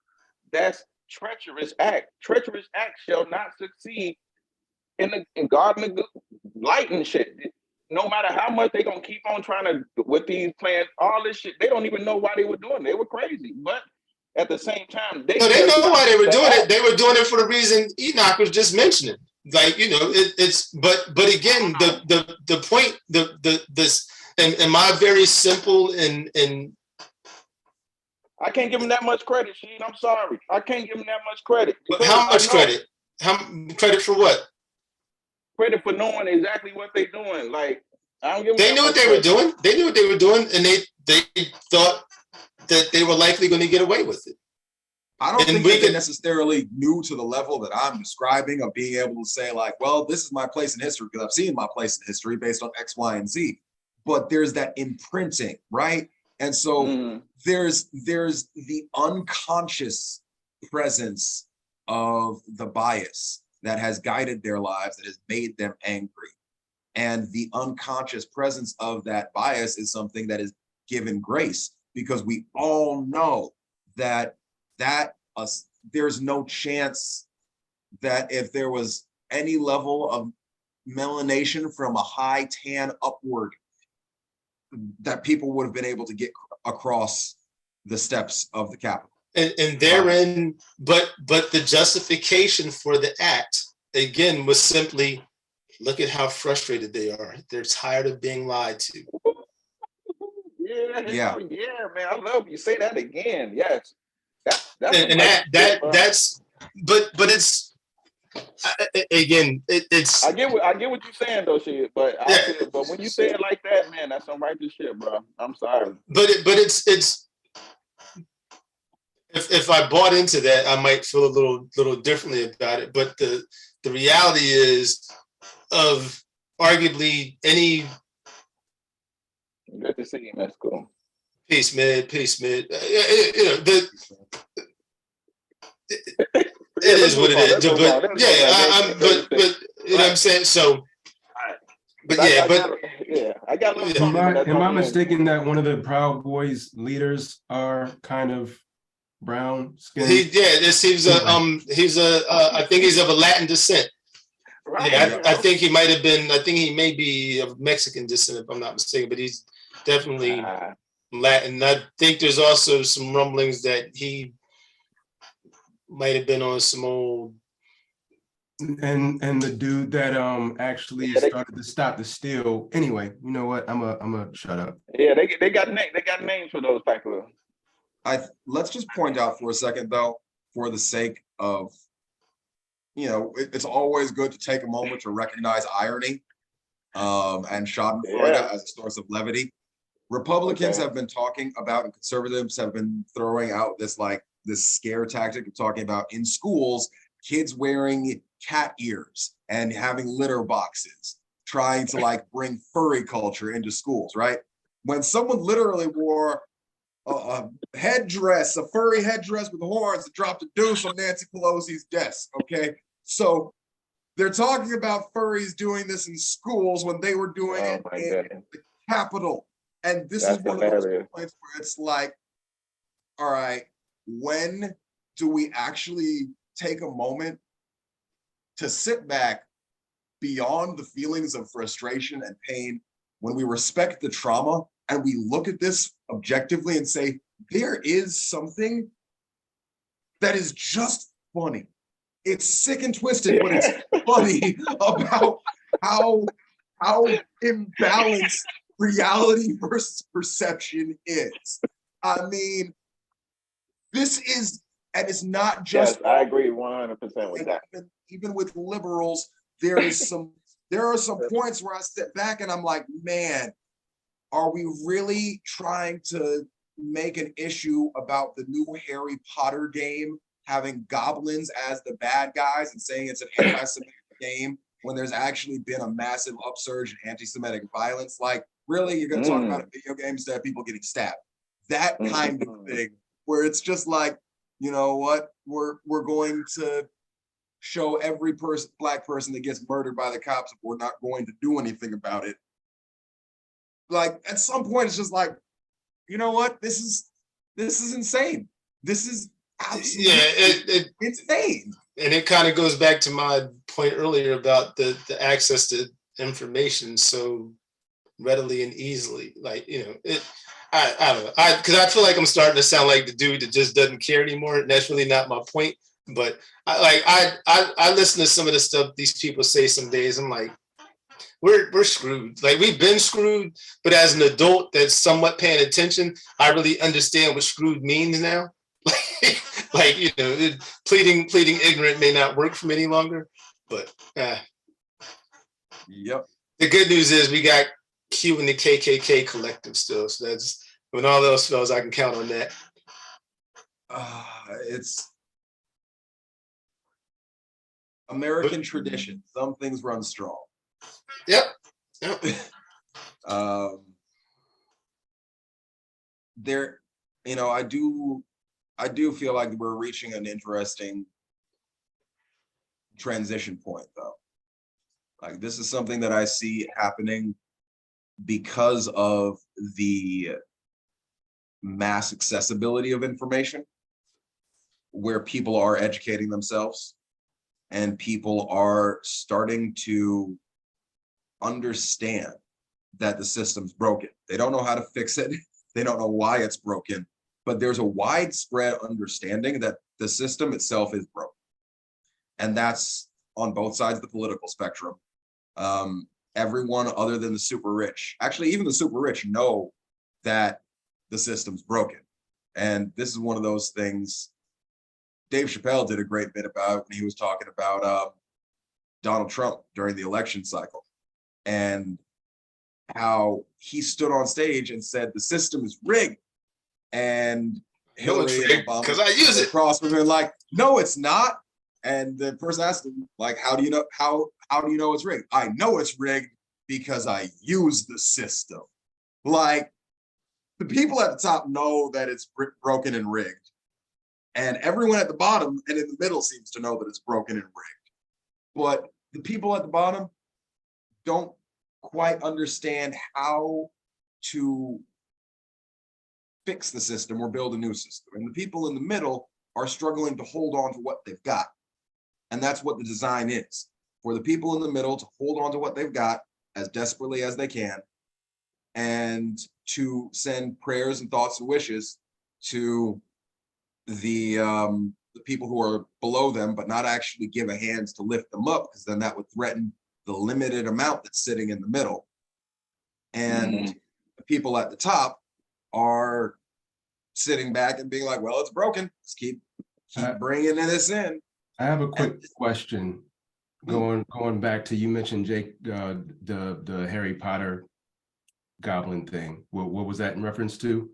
That's treacherous act. Treacherous act shall not succeed in God and the light and shit. No matter how much they're gonna keep on trying to with these plans, all this shit, they don't even know why they were doing it. They were crazy. But at the same time, they know why they were doing it. They were doing it for the reason Enoch was just mentioning. Like, you know, but again, the point, this and my very simple and I can't give him that much credit, Sheen. I'm sorry. I can't give him that much credit. How much credit? Credit for what? Credit for knowing exactly what they're doing. Like, I don't give them. They knew what they were doing. They knew what they were doing, and they thought that they were likely going to get away with it. I don't think they necessarily knew to the level that I'm describing of being able to say, like, well, this is my place in history because I've seen my place in history based on X, Y, and Z. But there's that imprinting, right? And so there's the unconscious presence of the bias that has guided their lives, that has made them angry. And the unconscious presence of that bias is something that is given grace, because we all know that there's no chance that if there was any level of melanation from a high tan upward, that people would have been able to get across the steps of the Capitol. And therein, but the justification for the act, again, was simply, look at how frustrated they are. They're tired of being lied to. Yeah, man. I love you. Say that again. Yes. That's but it's again, it's. I get what you're saying though, shit. But but when you say it like that, man, that's some righteous shit, bro. I'm sorry. But it's. If I bought into that, I might feel a little differently about it. But the reality is, of arguably any. Good to see you, man. Cool. Peace, man. Peace, man. It is what it is. But you know what I'm saying. So, but I got a little. Am I mistaken that one of the Proud Boys leaders are kind of brown skin? I think he's of a Latin descent. Right. Yeah, I think he might have been. I think he may be of Mexican descent, if I'm not mistaken. But he's definitely Latin. I think there's also some rumblings that he might have been on some old. And the dude that actually started to stop the steal. Anyway, you know what? I'm a shut up. Yeah, they got names for those type of. Let's just point out for a second, though, for the sake of, you know, it's always good to take a moment to recognize irony and Schadenfreude as a source of levity. Republicans have been talking about, and conservatives have been throwing out this scare tactic of talking about in schools, kids wearing cat ears and having litter boxes, trying to bring furry culture into schools, right? when someone literally wore a headdress, a furry headdress with horns that dropped a deuce on Nancy Pelosi's desk, okay? So they're talking about furries doing this in schools when they were doing it in the Capitol. And this is one of those points where it's like, all right, when do we actually take a moment to sit back beyond the feelings of frustration and pain, when we respect the trauma and we look at this objectively and say, there is something that is just funny. It's sick and twisted, but it's funny about how imbalanced reality versus perception is. I mean, this is, and it's not just. Yes, I agree 100% with that. Even with liberals, there are some points where I step back and I'm like, man, are we really trying to make an issue about the new Harry Potter game having goblins as the bad guys and saying it's an anti-Semitic game when there's actually been a massive upsurge in anti-Semitic violence? Like, really, you're going to talk about a video game instead of people getting stabbed? That kind of thing, where it's just like, you know what, we're going to show every black person that gets murdered by the cops, we're not going to do anything about it. Like, at some point, it's just like, you know what, this is insane. This is absolutely insane. And it kind of goes back to my point earlier about the access to information so readily and easily. Like, you know, I don't know. Because I feel like I'm starting to sound like the dude that just doesn't care anymore. And that's really not my point. But I listen to some of the stuff these people say some days. I'm like, we're screwed. Like, we've been screwed. But as an adult that's somewhat paying attention, I really understand what screwed means now. Like, you know, pleading ignorant may not work for me any longer. But yep. The good news is we got Q and the KKK collective still. So that's, when all else fails, I can count on that. It's American tradition. Some things run strong. Yep. There, you know, I do feel like we're reaching an interesting transition point, though. Like, this is something that I see happening because of the mass accessibility of information, where people are educating themselves and people are starting to understand that the system's broken. They don't know how to fix it. They don't know why it's broken, but there's a widespread understanding that the system itself is broken. And that's on both sides of the political spectrum. Everyone other than the super rich, actually even the super rich, know that the system's broken. And this is one of those things Dave Chappelle did a great bit about when he was talking about Donald Trump during the election cycle, and how he stood on stage and said the system is rigged, and Hillary and Obama, because I use it, across from him like, no, it's not. And the person asked him, like, how do you know it's rigged? I know it's rigged because I use the system. Like, the people at the top know that it's broken and rigged, and everyone at the bottom and in the middle seems to know that it's broken and rigged. But the people at the bottom don't quite understand how to fix the system or build a new system. And the people in the middle are struggling to hold on to what they've got. And that's what the design is, for the people in the middle to hold on to what they've got as desperately as they can, and to send prayers and thoughts and wishes to the people who are below them, but not actually give a hand to lift them up, because then that would threaten the limited amount that's sitting in the middle. And the people at the top are sitting back and being like, well, it's broken. Let's keep bringing this in. I have a quick question. Going back to, you mentioned, Jake, the Harry Potter goblin thing. What was that in reference to?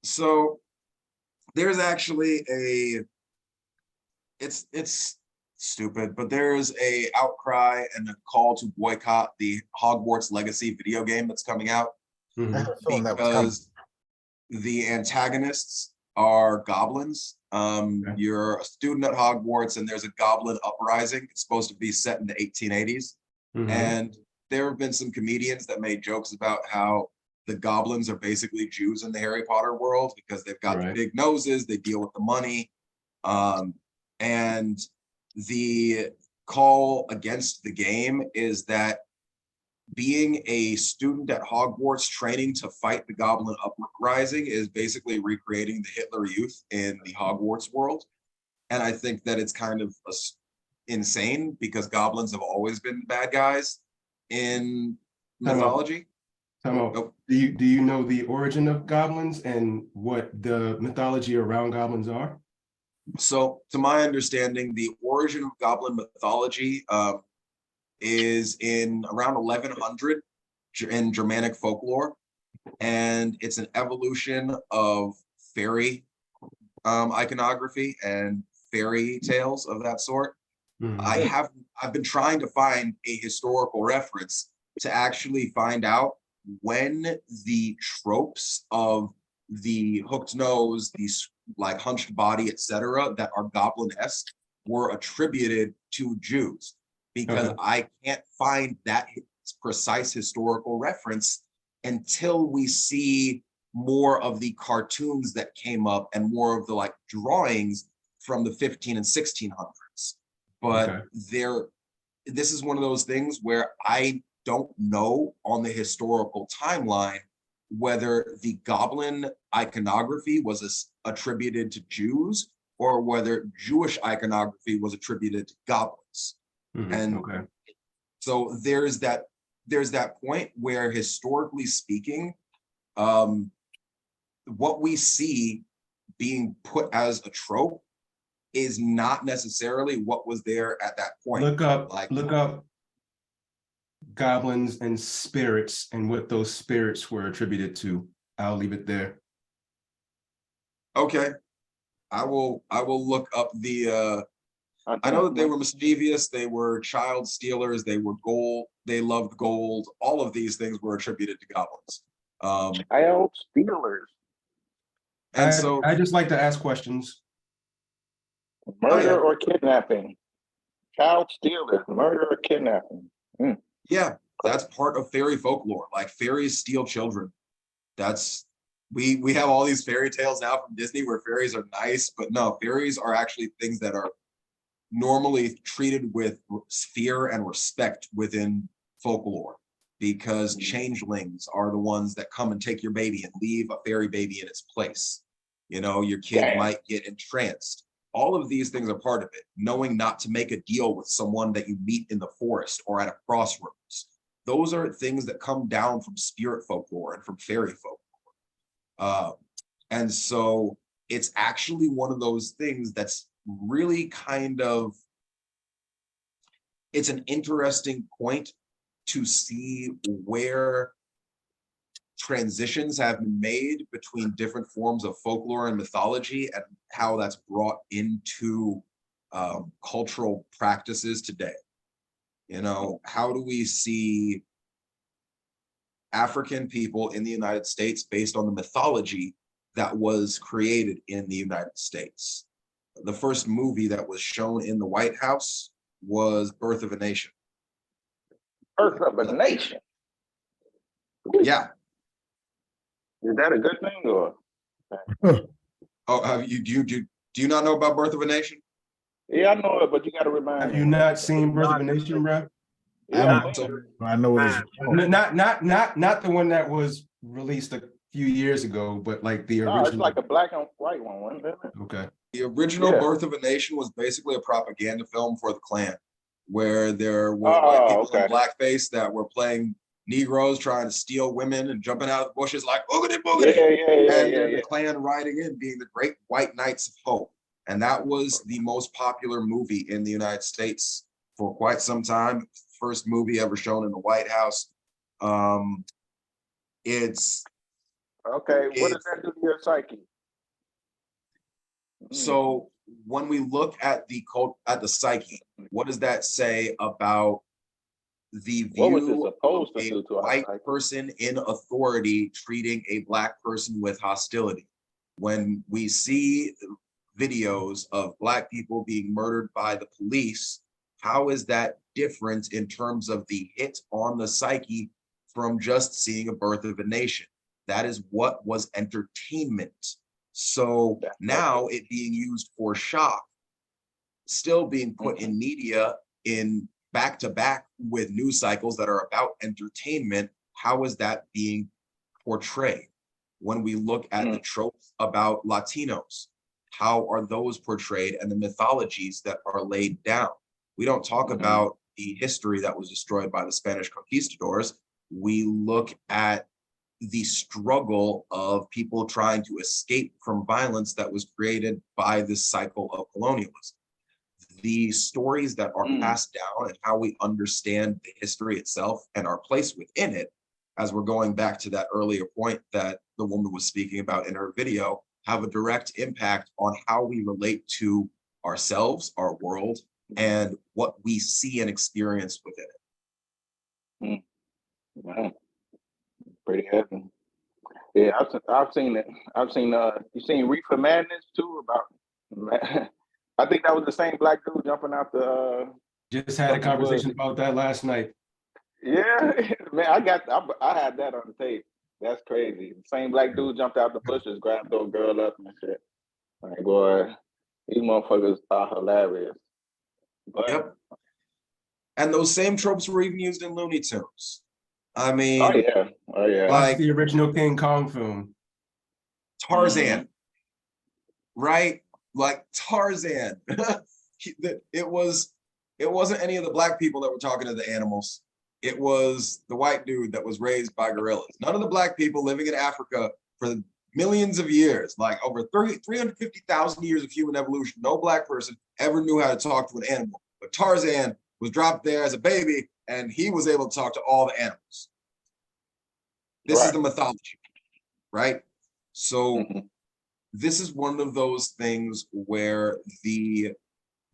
So there's actually it's stupid, but there's a outcry and a call to boycott the Hogwarts Legacy video game that's coming out. Mhm. Feeling that was coming. because the antagonists are goblins. Okay. You're a student at Hogwarts and there's a goblin uprising. It's supposed to be set in the 1880s. Mhm. And there have been some comedians that made jokes about how the goblins are basically Jews in the Harry Potter world because they've got the Right. big noses, they deal with the money. And the call against the game is that being a student at Hogwarts training to fight the Goblin Uprising is basically recreating the Hitler Youth in the Hogwarts world. And I think that it's kind of insane because goblins have always been bad guys in mythology. Nope. Do you know the origin of goblins and what the mythology around goblins are? So to my understanding, the origin of goblin mythology is in around 1100 in Germanic folklore. And it's an evolution of fairy iconography and fairy tales of that sort. Mhm. I've been trying to find a historical reference to actually find out when the tropes of the hooked nose, these like hunched body, etc., that are goblin-esque were attributed to Jews, because Okay. I can't find that precise historical reference until we see more of the cartoons that came up and more of the like drawings from the 15 and 1600s. But Okay. this is one of those things where I don't know on the historical timeline whether the goblin iconography was attributed to Jews or whether Jewish iconography was attributed to goblins. Mhm. And Okay. so there's that point where historically speaking, what we see being put as a trope is not necessarily what was there at that point. Look up Like, goblins and spirits and what those spirits were attributed to. I'll leave it there. okay, I will look up the I know that they were mischievous, they were child stealers, they were gold, they loved gold. All of these things were attributed to goblins. Child stealers, And so I just like to ask questions. murder or kidnapping. Child stealers, murder or kidnapping. yeah, that's part of fairy folklore. Like fairies steal children. That's we have all these fairy tales now from Disney where fairies are nice, but no, fairies are actually things that are normally treated with fear and respect within folklore, because changelings are the ones that come and take your baby and leave a fairy baby in its place. You know, your kid might get entranced. All of these things are part of it. Knowing not to make a deal with someone that you meet in the forest or at a crossroads. Those are things that come down from spirit folklore and from fairy folklore. And so it's actually one of those things that's really kind of, it's an interesting point to see where transitions have been made between different forms of folklore and mythology and how that's brought into cultural practices today. You know, how do we see African people in the United States based on the mythology that was created in the United States? The first movie that was shown in the White House was Birth of a Nation. Birth of a Nation. Yeah. Is that a good thing or? Oh, do you not know about Birth of a Nation? Yeah, I know it, but you got to remind Have me. you not seen Birth of a Nation, bro? Yeah, I know what it's. Not the one that was released a few years ago, but like the original. No, it's like a black and white one, wasn't it? Okay. The original Birth of a Nation was basically a propaganda film for the Klan, where there were white people in blackface that were playing Negroes trying to steal women and jumping out of the bushes like boogity boogity. And the Klan riding in being the great white knights of hope. And that was the most popular movie in the United States for quite some time. First movie ever shown in the White House. It's okay. What does that do to your psyche? So when we look at the psyche, what does that say about the What was it view of supposed to a do to our white psyche? person in authority treating a black person with hostility. When we see videos of black people being murdered by the police, how is that different in terms of the hit on the psyche from just seeing a birth of a nation? That is what was entertainment. So now it being used for shock, still being put in media in back to back with news cycles that are about entertainment, how is that being portrayed? When we look at the tropes about Latinos, how are those portrayed and the mythologies that are laid down? We don't talk about the history that was destroyed by the Spanish conquistadors. We look at the struggle of people trying to escape from violence that was created by this cycle of colonialism. The stories that are passed down and how we understand the history itself and our place within it, as we're going back to that earlier point that the woman was speaking about in her video, have a direct impact on how we relate to ourselves, our world, and what we see and experience within it. Wow. Pretty heavy. Yeah, I've seen it. I've seen you seen Reefer Madness too about I think that was the same black dude jumping out the Just had a conversation about that last night. Yeah, man, I had that on the tape. That's crazy. Same black dude jumped out the bushes, grabbed the girl up and shit. Like, boy, these motherfuckers are hilarious. But Yep. And those same tropes were even used in Looney Tunes. I mean, oh yeah. Watch like the original King Kong film. Tarzan, right? Like Tarzan. It wasn't any of the black people that were talking to the animals. It was the white dude that was raised by gorillas. None of the black people living in Africa for millions of years, like over 350,000 years of human evolution, no black person ever knew how to talk to an animal. But Tarzan was dropped there as a baby, and he was able to talk to all the animals. This is the mythology, right? So this is one of those things where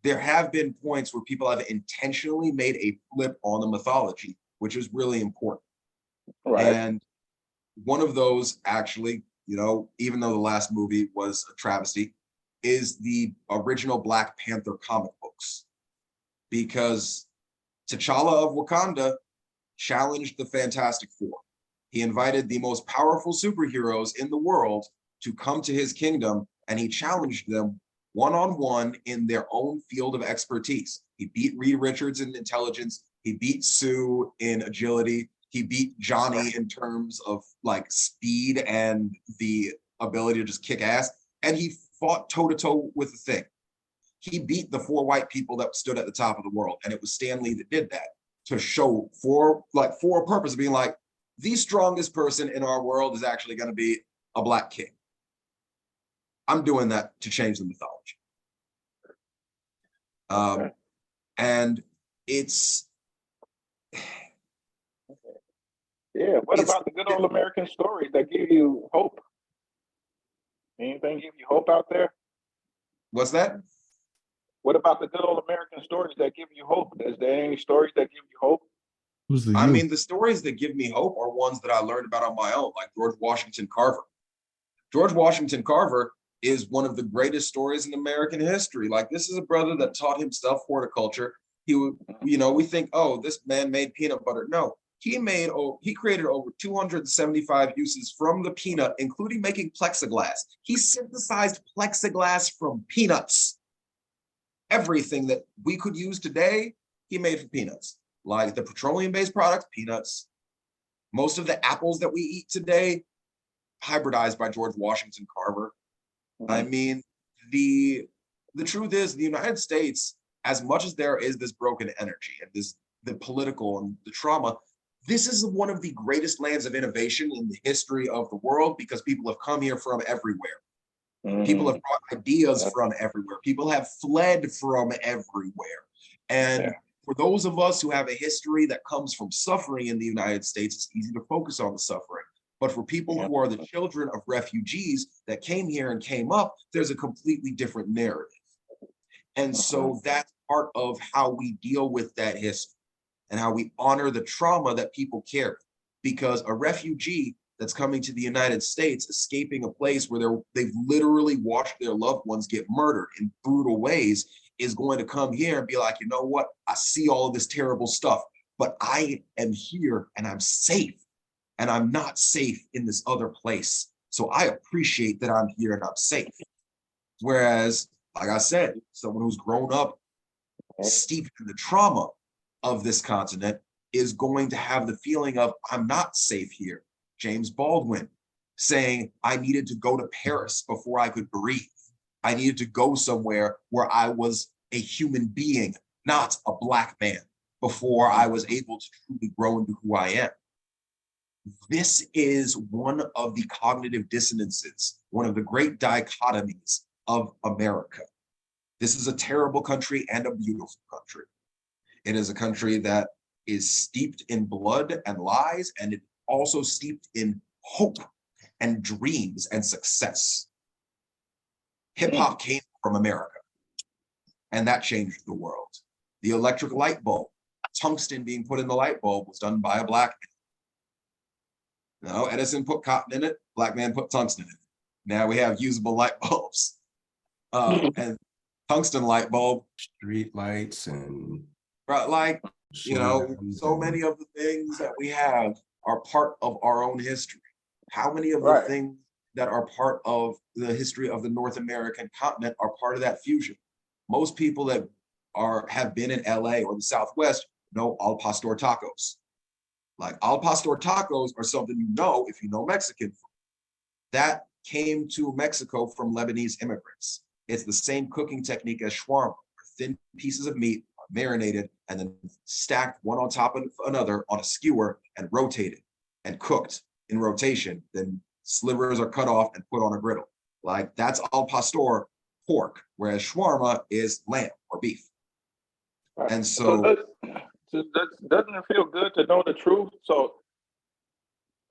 there have been points where people have intentionally made a flip on the mythology, which is really important. And one of those actually, you know, even though the last movie was a travesty, is the original Black Panther comic books. Because T'Challa of Wakanda challenged the Fantastic Four. He invited the most powerful superheroes in the world to come to his kingdom, and he challenged them one-on-one in their own field of expertise. He beat Reed Richards in intelligence. He beat Sue in agility. He beat Johnny in terms of like speed and the ability to just kick ass. And he fought toe-to-toe with the Thing. He beat the 4 white people that stood at the top of the world. And it was Stan Lee that did that to show for a purpose of being like, the strongest person in our world is actually going to be a black king. I'm doing that to change the mythology. And it's what about the good old American stories that give you hope? Anything give you hope out there? What's that? What about the good old American stories that give you hope? Is there any stories that give you hope? I mean, the stories that give me hope are ones that I learned about on my own, like George Washington Carver. George Washington Carver is one of the greatest stories in American history. Like, this is a brother that taught himself horticulture. He would, you know, we think, oh, this man made peanut butter. No, he created over 275 uses from the peanut, including making plexiglass. He synthesized plexiglass from peanuts. Everything that we could use today, he made from peanuts. Like the petroleum-based products, peanuts. Most of the apples that we eat today, hybridized by George Washington Carver. I mean, the truth is, the United States, as much as there is this broken energy and the political and the trauma, this is one of the greatest lands of innovation in the history of the world because people have come here from everywhere. People have brought ideas from everywhere. People have fled from everywhere. And for those of us who have a history that comes from suffering in the United States, it's easy to focus on the suffering. But for people who are the children of refugees that came here and came up, there's a completely different narrative. And so that's part of how we deal with that history. and how we honor the trauma that people carry. Because a refugee that's coming to the United States, escaping a place where they've literally watched their loved ones get murdered in brutal ways, is going to come here and be like, you know what? I see all of this terrible stuff, but I am here and I'm safe, and I'm not safe in this other place. So I appreciate that I'm here and I'm safe. Whereas, like I said, someone who's grown up steeped in the trauma of this continent is going to have the feeling of, I'm not safe here. James Baldwin saying, I needed to go to Paris before I could breathe. I needed to go somewhere where I was a human being, not a Black man, before I was able to truly grow into who I am. This is one of the cognitive dissonances, one of the great dichotomies of America. This is a terrible country and a beautiful country. It is a country that is steeped in blood and lies, and it also steeped in hope and dreams and success. Hip hop came from America, and that changed the world. The electric light bulb, tungsten being put in the light bulb, was done by a Black man. No, Edison put cotton in it, Black man put tungsten in it. Now we have usable light bulbs. And tungsten light bulb. Street lights and. Like, you know, so many of the things that we have are part of our own history. How many of the things that are part of the history of the North American continent are part of that fusion? Most people that have been in LA or the Southwest know al pastor tacos. Like, al pastor tacos are something you know if you know Mexican food. That came to Mexico from Lebanese immigrants. It's the same cooking technique as shawarma. Thin pieces of meat are marinated and then stacked one on top of another on a skewer and rotated and cooked in rotation. Then slivers are cut off and put on a griddle. Like, that's al pastor pork, whereas shawarma is lamb or beef. And so doesn't it feel good to know the truth? So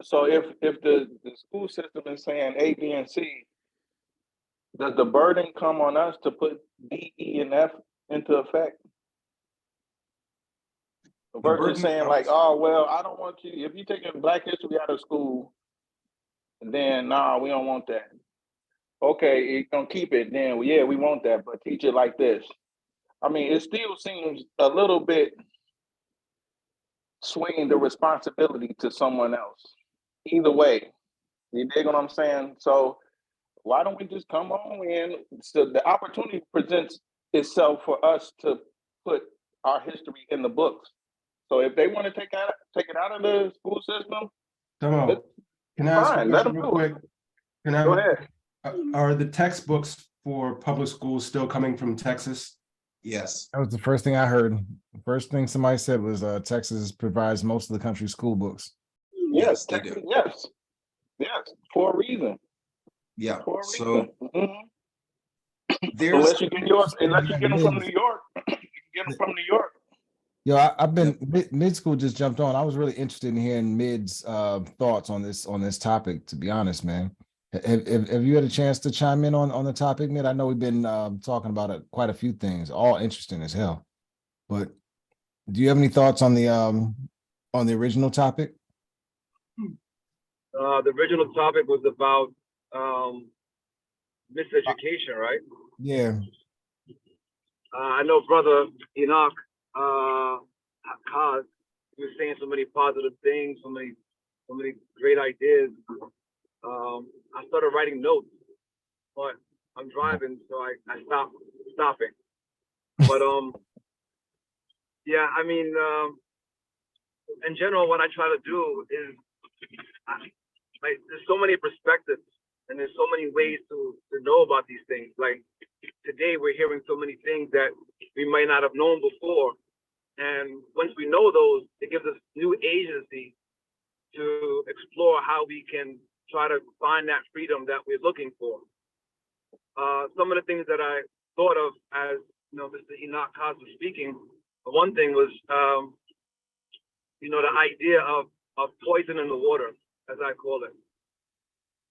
if the school system is saying A, B, and C, does the burden come on us to put D, E, and F into effect? Versus saying like, oh, well, I don't want you, if you're taking Black history out of school, then nah, we don't want that. Okay, you're gonna keep it, then yeah, we want that, but teach it like this. I mean, it still seems a little bit swinging the responsibility to someone else. Either way, you dig what I'm saying? So why don't we just come on in? So the opportunity presents itself for us to put our history in the books. So if they want to take it out of the school system, can I ask a question real quick? Go ahead. Are the textbooks for public schools still coming from Texas? Yes. That was the first thing I heard. The first thing somebody said was Texas provides most of the country's school books. Yes, they do. Yes, for a reason. Yeah. For a so reason. Unless you get them from New York, you get them from New York. Yo, I've been mid school just jumped on. I was really interested in hearing Mid's thoughts on this topic. To be honest, man, have you had a chance to chime in on the topic, Mid? I know we've been talking about quite a few things, all interesting as hell. But do you have any thoughts on the original topic? The original topic was about miseducation, right? Yeah. I know brother Enoch Kaz, he was saying so many positive things, so many great ideas. I started writing notes, but I'm driving, so I stopped stopping. But yeah, I mean, in general, what I try to do is, like, there's so many perspectives and there's so many ways to know about these things. Like, today we're hearing so many things that we might not have known before. And once we know those, it gives us new agency to explore how we can try to find that freedom that we're looking for. Some of the things that I thought of as, Mr. Enoch Kaz was speaking, one thing was, the idea of poison in the water, as I call it.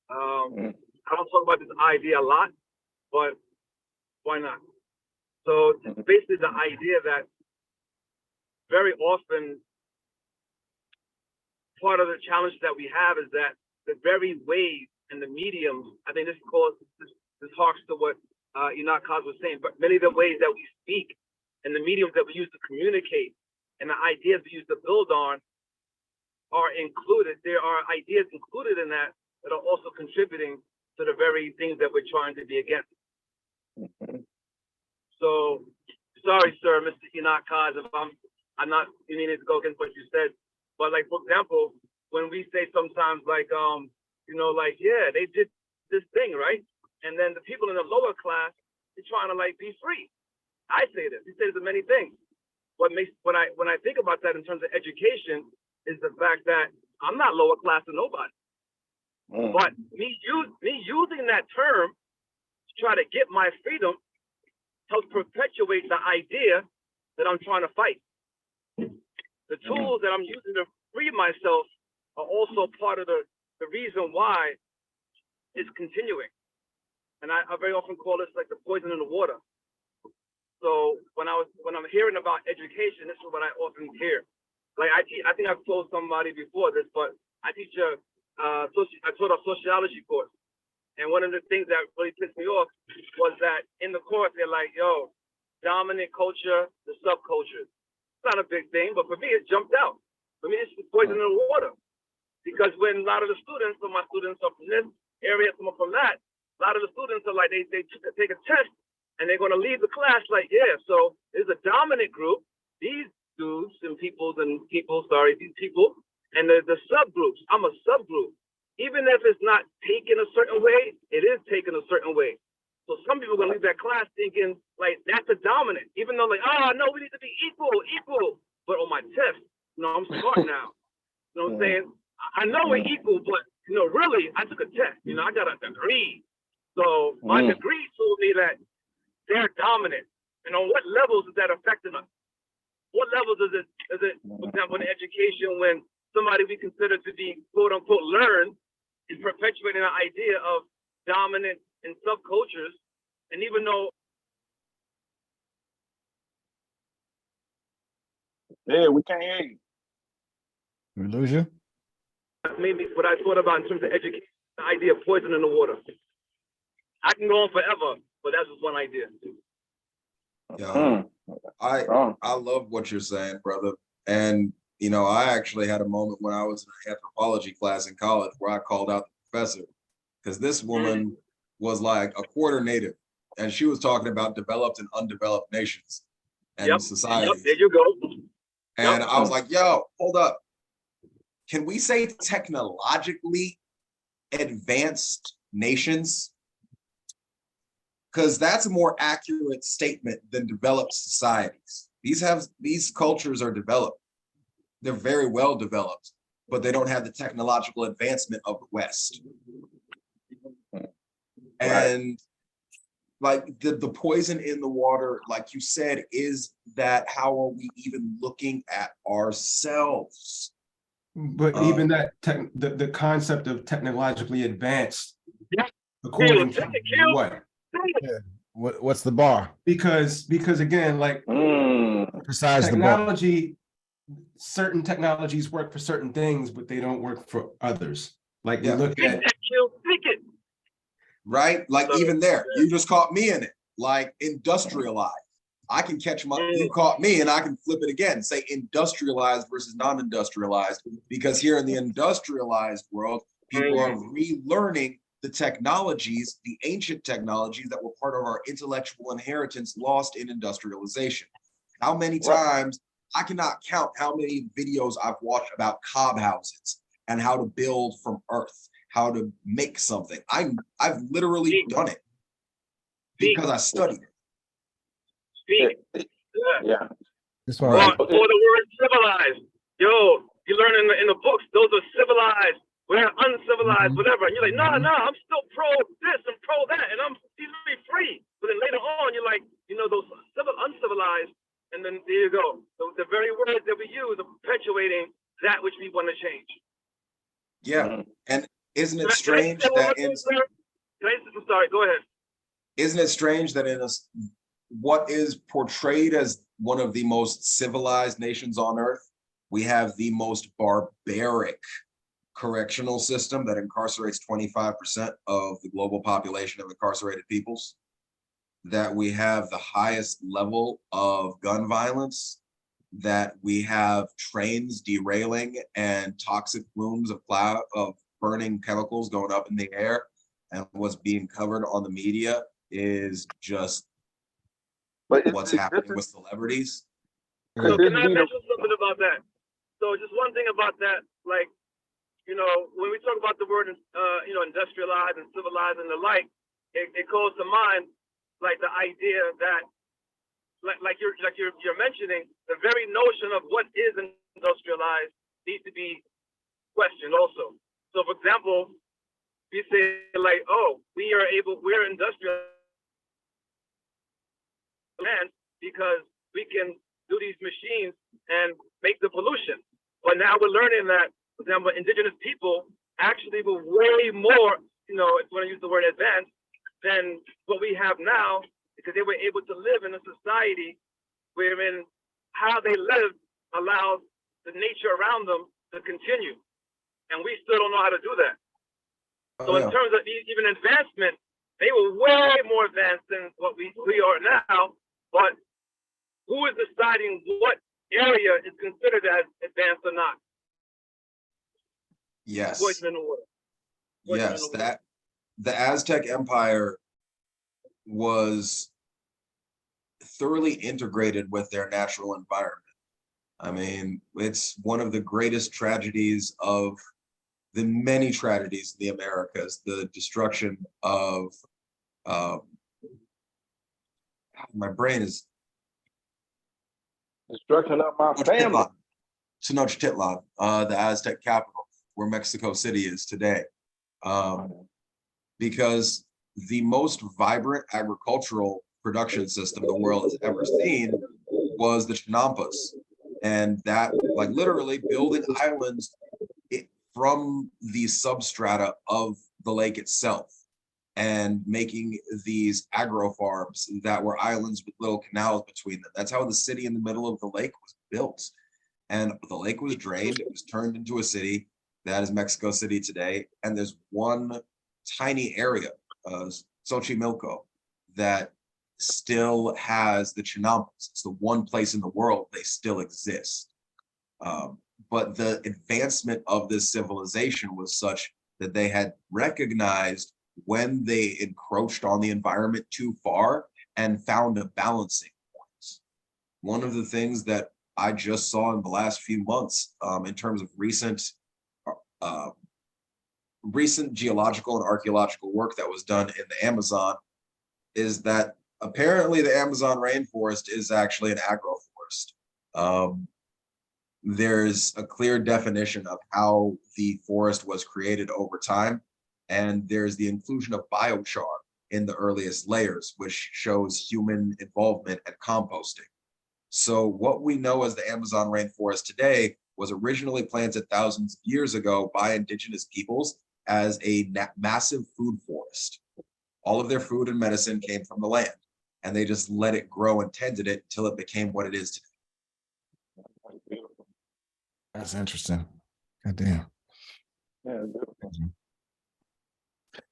I don't talk about this idea a lot, but why not? So basically the idea that very often part of the challenge that we have is that the very ways and the mediums, I think this harks to what Enoch Kaz was saying, but many of the ways that we speak and the mediums that we use to communicate and the ideas we use to build on are included. There are ideas included in that that are also contributing to the very things that we're trying to be against. So, sorry, sir, Mr. Enoch Kaz, if I'm not meaning to go against what you said, but like, for example, when we say sometimes like, you know, like, yeah, they did this thing, right? And then the people in the lower class, they're trying to like be free. I say this, he says many things. What makes, when I think about that in terms of education is the fact that I'm not lower class than nobody. But me using that term to try to get my freedom helps perpetuate the idea that I'm trying to fight. The tools that I'm using to free myself are also part of the reason why it's continuing. And I very often call this like the poison in the water. So when I'm hearing about education, this is what I often hear. Like I think I've told somebody before this, but I taught a sociology course. And one of the things that really pissed me off was that in the course, they're like, yo, dominant culture, the subculture. It's not a big thing, but for me, it jumped out. For me, it's the poison in the water. Because when a lot of the students, some of my students are from this area, some are from that, a lot of the students are like, they take a test and they're going to leave the class like, yeah, so there's a dominant group, these dudes and these people, and the subgroups. I'm a subgroup. Even if it's not taken a certain way, it is taken a certain way. So some people are going to leave that class thinking like that's a dominant, even though like, oh no, we need to be equal. But on my test, you know, I'm smart now. You know what I'm saying? I know we're equal, but you know, really, I took a test. You know, I got a degree. So my degree told me that they're dominant. And on what levels is that affecting us? What levels is it, for example, in education, when somebody we consider to be quote unquote learned is perpetuating an idea of dominant in subcultures, and even though we can't hear you. We lose you? maybe what I thought about in terms of education, the idea of poison in the water. I can go on forever, but that's just one idea. Yeah, I love what you're saying, brother. And you know, I actually had a moment when I was in an anthropology class in college where I called out the professor because this woman was like a quarter native, and she was talking about developed and undeveloped nations and societies. There you go. And I was like, yo, hold up. Can we say technologically advanced nations? Because that's a more accurate statement than developed societies. These cultures are developed. They're very well developed, but they don't have the technological advancement of the West. And like the poison in the water, like you said, is that how are we even looking at ourselves? But even that the concept of technologically advanced, according to what? Yeah. What's the bar? Because again, like Besides technology, certain technologies work for certain things, but they don't work for others. Like you look at right, like even there, you just caught me in it. Like industrialized, I can catch you caught me, and I can flip it again, say industrialized versus non-industrialized, because here in the industrialized world, people are relearning the technologies, the ancient technologies that were part of our intellectual inheritance lost in industrialization. How many times, I cannot count how many videos I've watched about cob houses and how to build from earth, how to make something. I've literally done it because I studied it. Yeah. This one, or the word civilized. Yo, you learn in the books, those are civilized. We're uncivilized, whatever. And you're like, no, I'm still pro this and pro that, and I'm easily free. But then later on, you're like, you know, those uncivilized, and then there you go. The very words that we use are perpetuating that which we want to change. Yeah, and isn't it strange that in... I'm sorry, go ahead. Isn't it strange that in what is portrayed as one of the most civilized nations on earth. We have the most barbaric correctional system that incarcerates 25% of the global population of incarcerated peoples. That we have the highest level of gun violence, that we have trains derailing and toxic plumes of burning chemicals going up in the air, and what's being covered on the media is just what's happening with celebrities. So can I mention something about that? So just one thing about that, like, you know, when we talk about the word, you know, industrialized and civilized and the like, it calls to mind like the idea that, like you're mentioning, the very notion of what is industrialized needs to be questioned also. So, for example, we say like, oh, we're industrial because we can do these machines and make the pollution. But now we're learning that, for example, indigenous people actually were way more, you know, if you want to use the word advanced, than what we have now, because they were able to live in a society wherein how they live allows the nature around them to continue. And we still don't know how to do that. So in terms of even advancement, they were way more advanced than what we are now. But who is deciding what area is considered as advanced or not? Yes. Poison in the water. Yes, that the Aztec Empire was thoroughly integrated with their natural environment. I mean, it's one of the greatest tragedies of the many tragedies in the Americas, the destruction of, my brain is. Destruction of my family. Tenochtitlan, the Aztec capital, where Mexico City is today. Because the most vibrant agricultural production system the world has ever seen was the Chinampas. And that, like, literally building islands from the substrata of the lake itself and making these agro farms that were islands with little canals between them. That's how the city in the middle of the lake was built. And the lake was drained, it was turned into a city that is Mexico City today. And there's one tiny area, Xochimilco, that still has the Chinampas. It's the one place in the world they still exist. But the advancement of this civilization was such that they had recognized when they encroached on the environment too far and found a balancing point. One of the things that I just saw in the last few months, in terms of recent geological and archaeological work that was done in the Amazon, is that apparently the Amazon rainforest is actually an agroforest. There's a clear definition of how the forest was created over time, and there's the inclusion of biochar in the earliest layers, which shows human involvement and composting. So what we know as the Amazon rainforest today was originally planted thousands of years ago by indigenous peoples as a massive food forest. All of their food and medicine came from the land, and they just let it grow and tended it until it became what it is today. That's interesting. God damn. Yeah,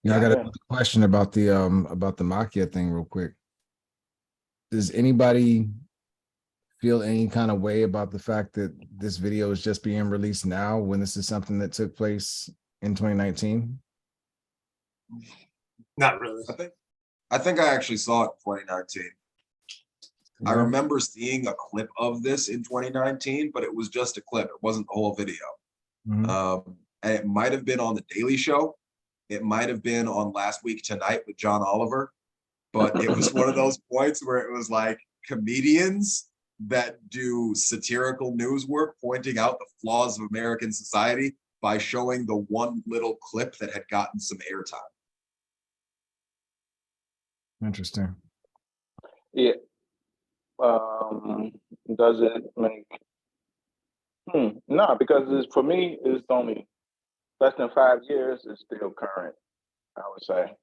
Yeah, I got a question about the Maquia thing real quick. Does anybody feel any kind of way about the fact that this video is just being released now when this is something that took place in 2019? Not really. I think I actually saw it in 2019. Yeah. I remember seeing a clip of this in 2019, but it was just a clip. It wasn't the whole video. Mm-hmm. And it might have been on The Daily Show. It might have been on Last Week Tonight with John Oliver. But it was one of those points where it was like comedians that do satirical news work pointing out the flaws of American society by showing the one little clip that had gotten some airtime. Interesting. Yeah. Does it make? No, because it's, for me, it's only less than 5 years. It's still current, I would say.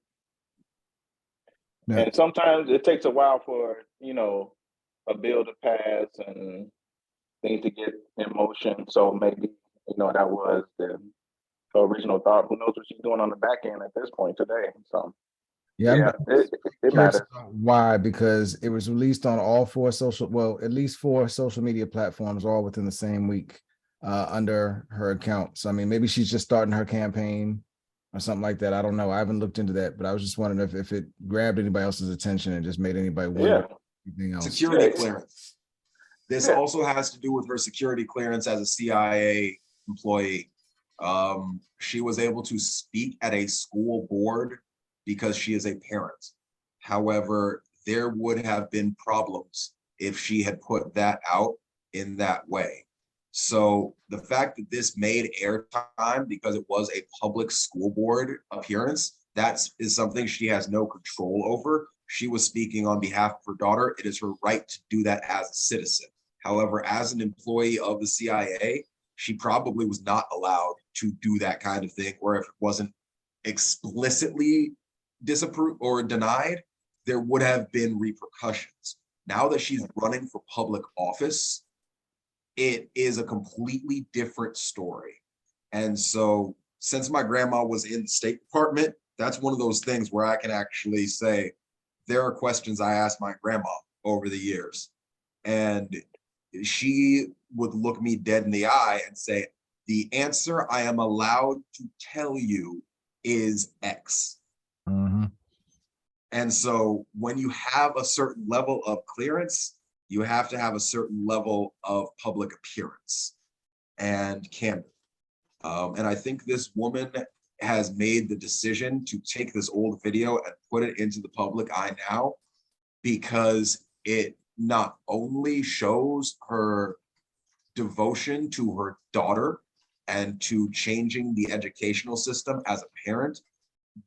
Yeah. And sometimes it takes a while for, you know, a bill to pass and things to get in motion. So maybe, that was the original thought. Who knows what she's doing on the back end at this point today? So Yeah, yeah, it curious matters. about why, because it was released on all at least 4 social media platforms, all within the same week, under her account. So I mean, maybe she's just starting her campaign or something like that. I don't know. I haven't looked into that, but I was just wondering if it grabbed anybody else's attention and just made anybody wonder anything else. Security clearance. This Yeah. also has to do with her security clearance as a CIA employee. She was able to speak at a school board because she is a parent. However, there would have been problems if she had put that out in that way. So the fact that this made airtime because it was a public school board appearance, that is something she has no control over. She was speaking on behalf of her daughter. It is her right to do that as a citizen. However, as an employee of the CIA, she probably was not allowed to do that kind of thing, or if it wasn't explicitly disapproved or denied, there would have been repercussions. Now that she's running for public office, it is a completely different story. And so since my grandma was in the State Department, that's one of those things where I can actually say, there are questions I asked my grandma over the years. And she would look me dead in the eye and say, the answer I am allowed to tell you is X. Mm-hmm. And so when you have a certain level of clearance, you have to have a certain level of public appearance and candor. And I think this woman has made the decision to take this old video and put it into the public eye now, because it not only shows her devotion to her daughter and to changing the educational system as a parent,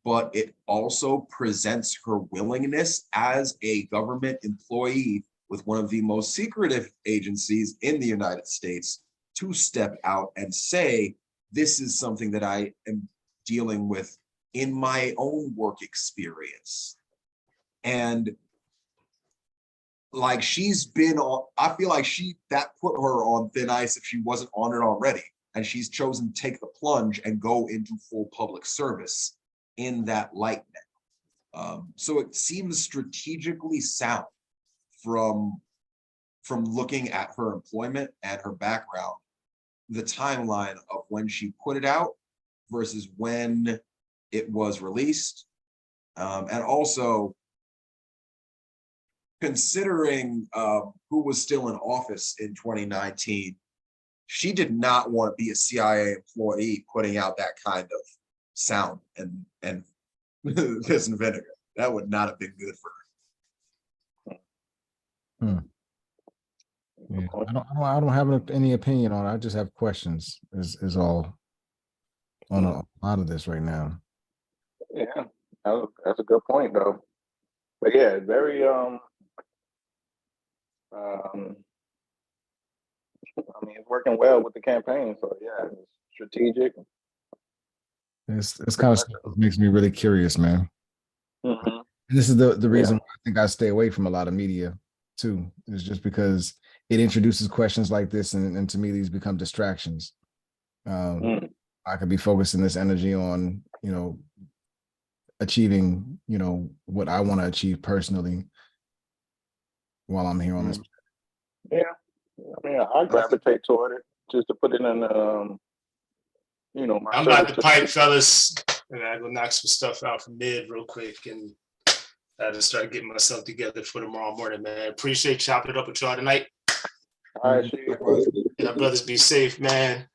but it also presents her willingness as a government employee with one of the most secretive agencies in the United States to step out and say, this is something that I am dealing with in my own work experience. And like, she's been on, I feel like that put her on thin ice if she wasn't on it already. And she's chosen to take the plunge and go into full public service in that light now. So it seems strategically sound from looking at her employment and her background, the timeline of when she put it out versus when it was released. And also considering who was still in office in 2019, she did not want to be a CIA employee putting out that kind of sound and piss and vinegar. That would not have been good for her. Yeah. I don't have any opinion on it. I just have questions is all on a lot of this right now. Yeah, that's a good point though. But yeah, very I mean, it's working well with the campaign. So yeah, it's strategic. It's kind of stuff that makes me really curious, man. Mm-hmm. This is the reason why I think I stay away from a lot of media too, is just because it introduces questions like this, and to me these become distractions. I could be focusing this energy on, achieving, what I want to achieve personally while I'm here on this. Yeah, I mean, I gravitate toward it just to put it in, my. I'm about to pipe, fellas. And I go knock some stuff out from mid real quick, and I had to start getting myself together for tomorrow morning, man. Appreciate chopping it up with y'all tonight. All right, yeah, brothers, be safe, man.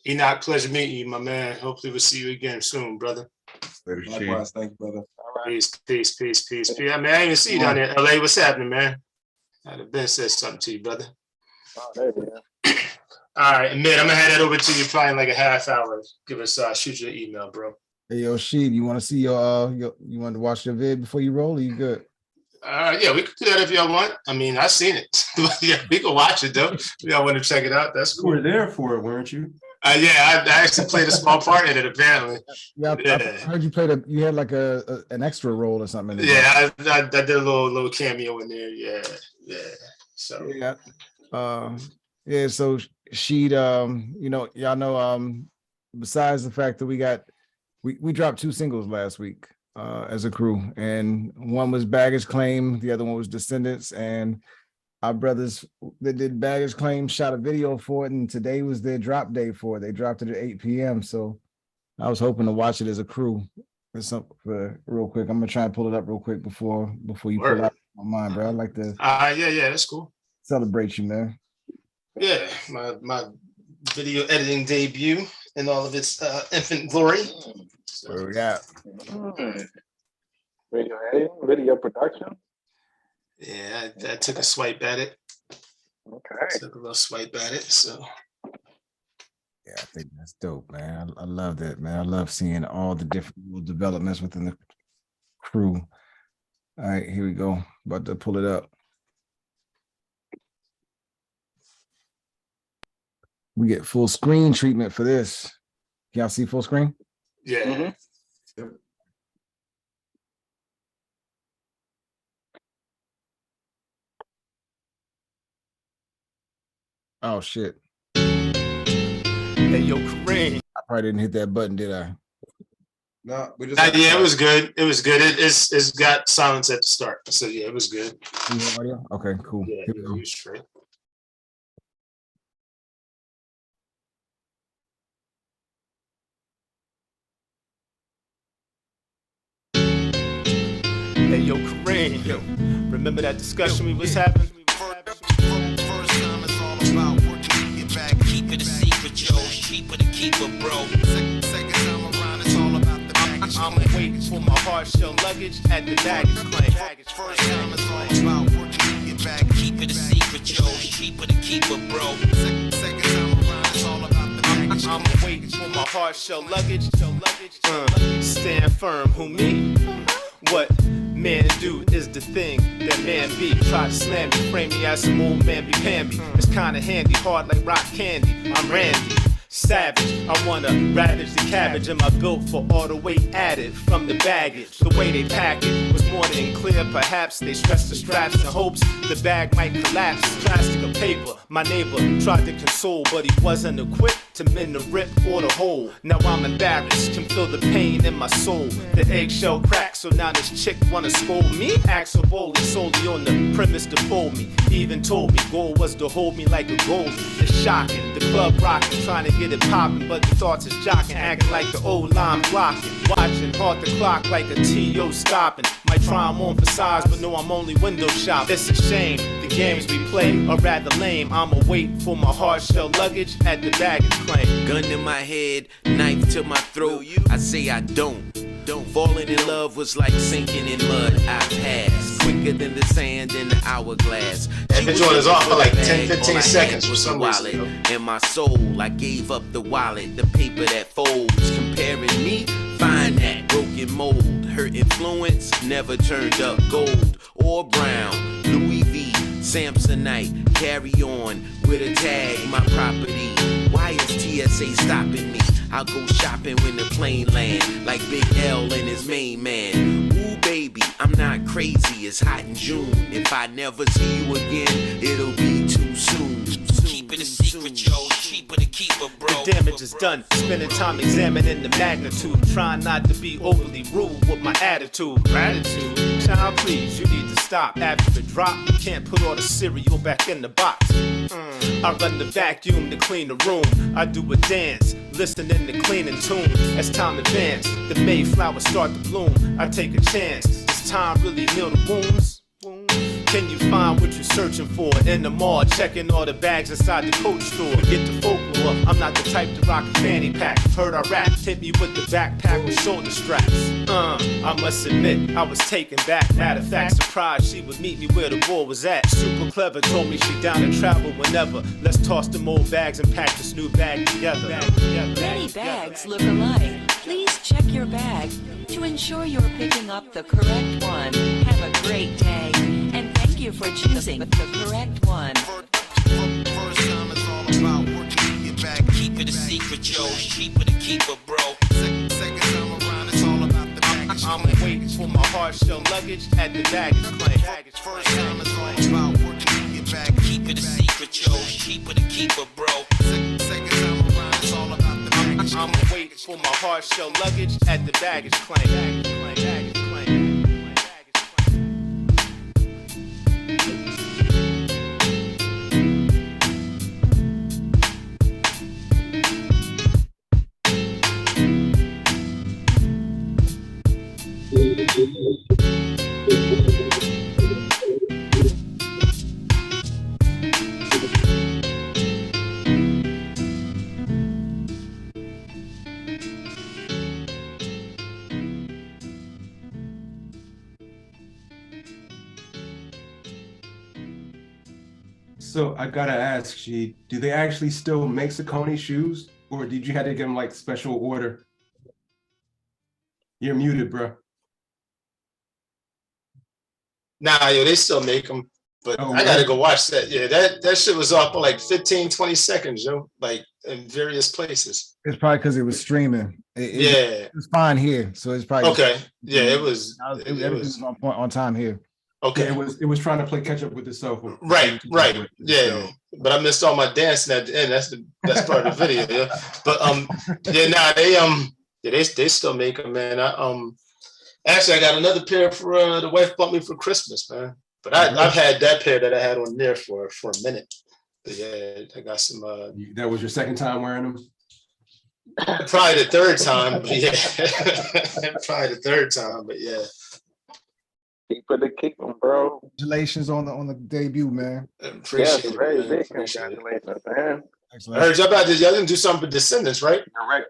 Enoch, pleasure meeting you, my man. Hopefully we'll see you again soon, brother. Likewise, thank you, brother. All right. Peace. Yeah, man, I didn't even see you down there in LA. What's happening, man? I'd have been said something to you, brother. Oh, there you go. All right, Mid, I'm gonna hand that over to you probably in like a half hour. Give us shoot you an email, bro. Hey, yo, Sheed, you want to see your you want to watch your vid before you roll? Or you good? Yeah, we could do that if y'all want. I mean, I've seen it. Yeah, we can watch it though. If y'all want to check it out, that's cool. You were there for it, weren't you? Yeah, I actually played a small part in it. Apparently. Yeah, I heard you played you had like an extra role or something. Yeah, I did a little cameo in there. Yeah. So Yeah. Yeah, so she'd y'all know, besides the fact that we dropped 2 singles last week as a crew, and one was Baggage Claim, the other one was Descendants, and our brothers that did Baggage Claim shot a video for it, and today was their drop day for it. They dropped it at 8 p.m. So I was hoping to watch it as a crew for real quick. I'm gonna try and pull it up real quick before you pull out my mind, bro. I'd like to yeah, that's cool. celebrate you, man. Yeah, my video editing debut in all of its infant glory. So, Where we at? Video editing, video production. yeah, I took a swipe at it. Okay. Took a little swipe at it. So Yeah, I think that's dope, man. I love that, man. I love seeing all the different little developments within the crew. All right, here we go. About to pull it up. We get full screen treatment for this. Y'all see full screen? yeah. Mm-hmm. Oh shit. Hey, yo, Kareem. I probably didn't hit that button, did I? No, we just. Yeah, it was good. It was good. It's got silence at the start. So yeah, it was good. Audio? Okay, cool. Yeah, Here we go. it was straight. Hey, yo, Kareem. Yo, remember that discussion we was having? First time it's all about working to get back. Keep it a secret, yo. Cheaper to keep it, bro. Second time around, it's all about the baggage. I'm waiting for my hard shell luggage at the baggage claim. First time it's all about working to get back. Keep it a secret, yo. Cheaper to keep it, bro. Second time around, it's all about the baggage. I'm waiting for my hard shell luggage. Stand firm, who me? What man do is the thing that man be. Try to slam me, frame me as some old man be pamby. It's kinda handy, hard like rock candy. I'm Randy, savage. I wanna ravage the cabbage. Am I built for all the weight added from the baggage? The way they pack it was more than clear. Perhaps they stressed the straps in hopes the bag might collapse. Plastic or paper. My neighbor tried to console, but he wasn't equipped to mend the rip or the hole. Now I'm embarrassed, can feel the pain in my soul. The eggshell cracked, so now this chick wanna scold me. Act so boldly, solely on the premise to fold me. Even told me goal was to hold me like a goalie. It's shocking, the club rocking, trying to get it popping, but the thoughts is jocking, acting like the old line blocking. Watching, hard the clock like a T.O. stopping. Might try I'm on for size, but no, I'm only window shopping. It's a shame, the games we play are rather lame. I'ma wait for my hard shell luggage at the baggage claim. Gun in my head, knife to my throat. I say I don't. Falling in love was like sinking in mud. I passed quicker than the sand in the hourglass. That bitch one is off for like 10-15 seconds for some wallet. reason. In my soul, I gave up the wallet, the paper that folds. Comparing me, find that broken mold. Her influence never turned up gold or brown. Louis V, Samsonite, carry on with a tag, my property. Why is TSA stopping me? I'll go shopping when the plane land, like Big L and his main man. Ooh, baby, I'm not crazy, it's hot in June. If I never see you again, it'll be too soon. Keep it a secret, yo, cheaper to keep it, bro. The damage is done, spending time examining the magnitude. Trying not to be overly rude with my attitude. Gratitude, child, please, you need to stop. After the drop, you can't put all the cereal back in the box. I run the vacuum to clean the room. I do a dance, listening to cleaning tune. As time advance, the Mayflowers start to bloom. I take a chance, does time really heal the wounds? Can you find what you're searching for in the mall? Checking all the bags inside the coach store. Forget the folklore, I'm not the type to rock a fanny pack. Heard I rap, hit me with the backpack with shoulder straps. I must admit, I was taken back. Matter of fact, surprised she would meet me where the boy was at. Super clever, told me she down to travel whenever. Let's toss them old bags and pack this new bag together. Many bags look alike. Please check your bag to ensure you're picking up the correct one. Have a great day, and thank you for choosing the correct one. First time it's all about working to get back. Keep it a secret, yo, cheaper to keep it, bro. Second time around, it's all about the baggage. I'm waiting for my hard shell luggage at the baggage claim. First time it's all about working to get back. hard shell luggage at the baggage claim. So I gotta ask, She, do they actually still make Saucony shoes, or did you have to give them like special order? You're muted, bro. Nah, yo, they still make them, but Oh, I gotta really? go watch that. Yeah, that shit was off for like 15, 20 seconds, yo, like in various places. It's probably because it was streaming. Yeah. It was fine here, so it's probably Okay. Yeah, it was. everything was on point, on time here. Okay. Yeah, it was trying to play catch up with itself. Right. Yeah, but I missed all my dancing at the end. That's the best part of the video. Yeah. But yeah, nah, they still make them, man. Actually I got another pair for the wife bought me for Christmas, man. But I've had that pair that I had on there for a minute. But yeah, I got some. That was your second time wearing them? Probably the third time, but yeah. Probably the third time, but yeah. Keep them, bro. Congratulations on the debut, man. Appreciate it. Very Man. big Appreciate it. congratulations, man. I heard y'all gonna do something for Descendants, right? Correct.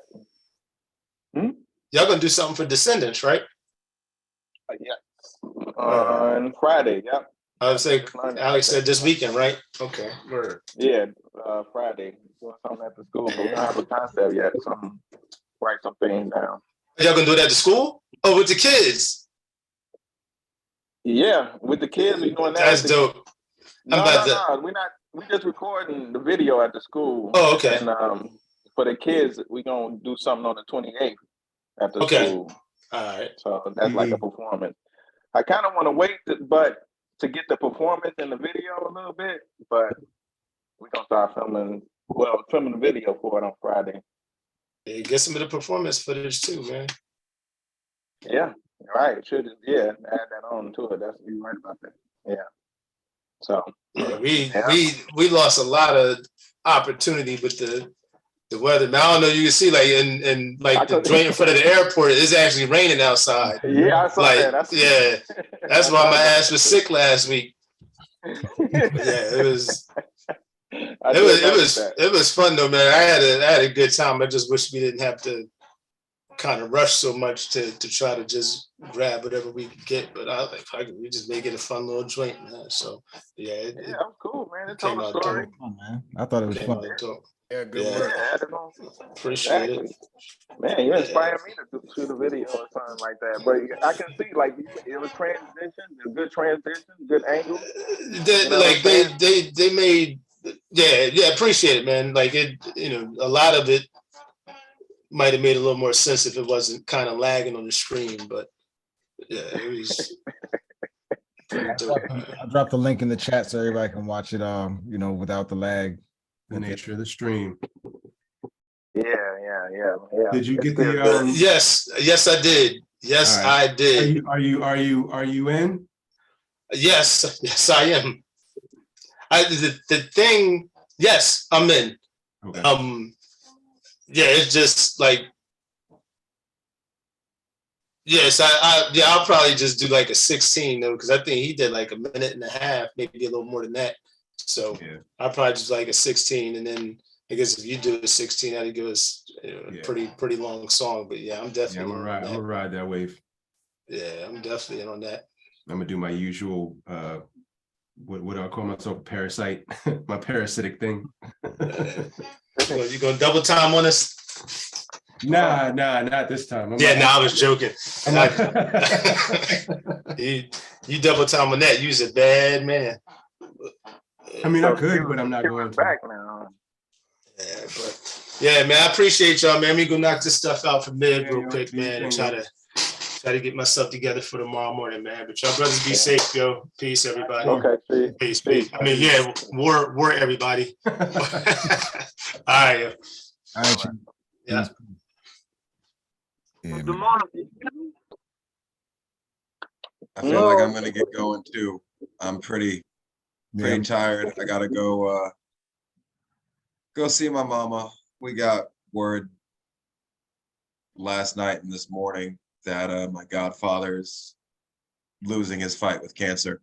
Y'all gonna do something for Descendants, right? Yeah. On Friday, yep. I would say Alex said this weekend, right? Okay. Word. Yeah, Friday. Doing something at the school, but we don't have a concept yet. So I'm write some things down. Y'all gonna do that at the school? Oh, with the kids? Yeah, with the kids, we doing that. That's dope. No, we're not. We just recording the video at the school. Oh, okay. And for the kids, we gonna do something on the 28th at the school. All right. So that's like a performance. I kind of want to wait, to get the performance in the video a little bit, but we're gonna start filming the video for it on Friday. Yeah, get some of the performance footage too, man. Yeah, right. Should add that on to it. You're right about that. Yeah. So yeah, we lost a lot of opportunity with the weather. Man, I don't know. You can see like in like the joint in front of the airport, it's actually raining outside. Yeah, I saw that. That's why my ass was sick last week. Yeah, it was. It was fun though, man. I had a good time. I just wish we didn't have to kind of rush so much to try to just grab whatever we could get. But we just make it a fun little joint, man. So yeah, it was cool, man. It came told a out story. dope. Man, I thought it was fun. Yeah, good work. Appreciate it. Man, you inspired me to shoot a video or something like that. But I can see like it was a good transition, good angle. They made appreciate it, man. Like it, a lot of it might have made a little more sense if it wasn't kind of lagging on the screen, but yeah, it was. I dropped the link in the chat so everybody can watch it without the lag. The nature of the stream. Yeah. Did you get the Yes, I did. Yes, right. I did. Are you in? Yes, I am. The thing, yes, I'm in. Okay. Yeah, it's just like, yes, I'll probably just do like a 16 though, because I think he did like a minute and a half, maybe a little more than that. So I'll probably just like a 16, and then I guess if you do a 16, that'd give us a pretty long song. But yeah, I'm definitely. I'm gonna ride that wave. Yeah, I'm definitely in on that. I'm gonna do my usual. What do I call myself? Parasite, my parasitic thing. You gonna double time on us? Nah, not this time. I was joking. You double time on that. You's a bad man. I mean, I could, but I'm not going to. Back now. Yeah, man, I appreciate y'all, man. We go knock this stuff out for mid real quick, man, and try to get myself together for tomorrow morning, man. But y'all brothers be safe, yo. Peace, everybody. Okay, peace. I mean, yeah, war, everybody. All right. All right. Yeah. Yeah, man. Demar, I feel like I'm gonna get going too. I'm pretty Yeah, tired. I gotta go go see my mama. We got word last night and this morning that my godfather's losing his fight with cancer.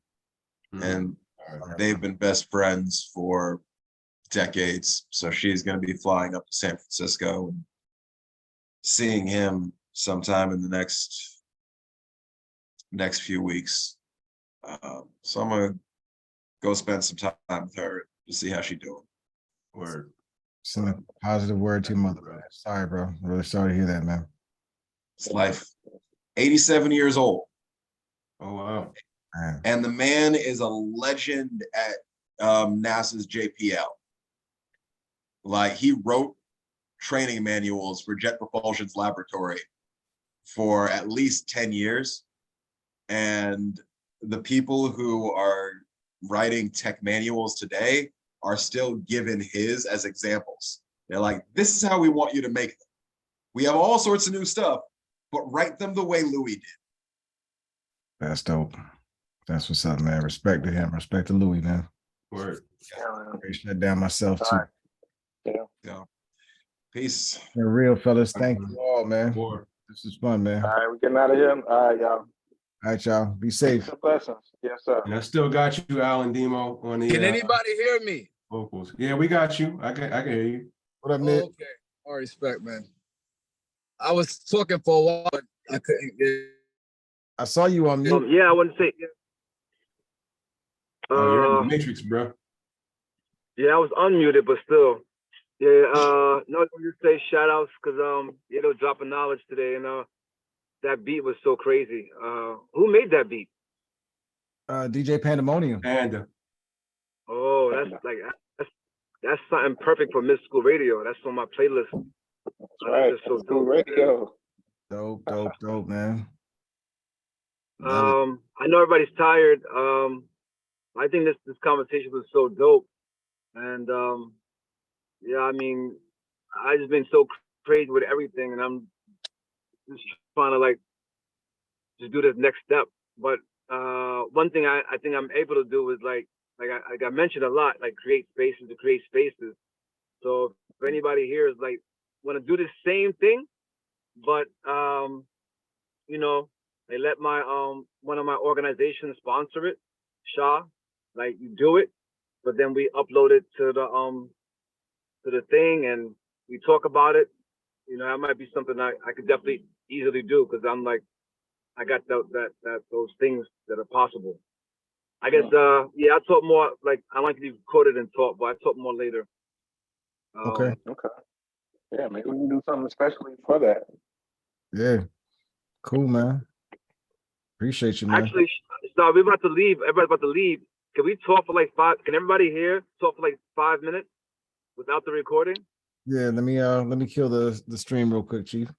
And they've been best friends for decades. So she's gonna be flying up to San Francisco and seeing him sometime in the next few weeks. So I'm gonna go spend some time with her to see how she's doing. Word. send a positive word to your mother, man. Sorry, bro. I'm really sorry to hear that, man. It's life. 87 years old. Oh, wow. Man. And the man is a legend at NASA's JPL. Like, he wrote training manuals for Jet Propulsion's laboratory for at least 10 years. And the people who are writing tech manuals today are still given his as examples. They're like, this is how we want you to make them. We have all sorts of new stuff, but write them the way Louis did. That's dope. That's what's up, man. Respect to him. Respect to Louis, man. Word. I shut down myself too. Yeah. Peace. Yeah, real fellas. Thank you all, man. Word. This is fun, man. All right, we're getting out of here. All right, y'all. All right, y'all. Be safe. Peace and blessings. Yes, sir. And I still got you, Alan Demo, on the Can anybody hear me? vocals. Yeah, we got you. I can hear you. What up, Nick? Okay. All respect, man. I was talking for a while, but I couldn't get. I saw you on mute. yeah, I want to say. Oh, you're in the Matrix, bro. Yeah, I was unmuted, but still. Yeah, no, I just say shout outs because you know, dropping knowledge today, and that beat was so crazy. Who made that beat? DJ Pandemonium. Panda. Oh, that's something perfect for mid school radio. That's on my playlist. That's right. That's so School dope. radio. Dope, man. I know everybody's tired. I think this conversation was so dope, and yeah, I mean, I just been so crazy with everything, and I'm just trying to like just do this next step. But one thing I think I'm able to do is like I mentioned a lot, like create spaces to create spaces. So if anybody here is like want to do the same thing, but you know, they let my one of my organizations sponsor it, Shaw. Like you do it, but then we upload it to the thing and we talk about it. You know, that might be something I could definitely easily do because I'm like I got those things that are possible. I guess yeah, I'll talk more. Like I like to be quoted and talk, but I talk more later. Okay. Yeah, maybe we can do something especially for that. Yeah. Cool, man. Appreciate you, man. Actually, so we're about to leave. Everybody's about to leave. Can we talk for like 5? Can everybody here talk for like 5 minutes without the recording? Yeah, let me kill the stream real quick, Chief.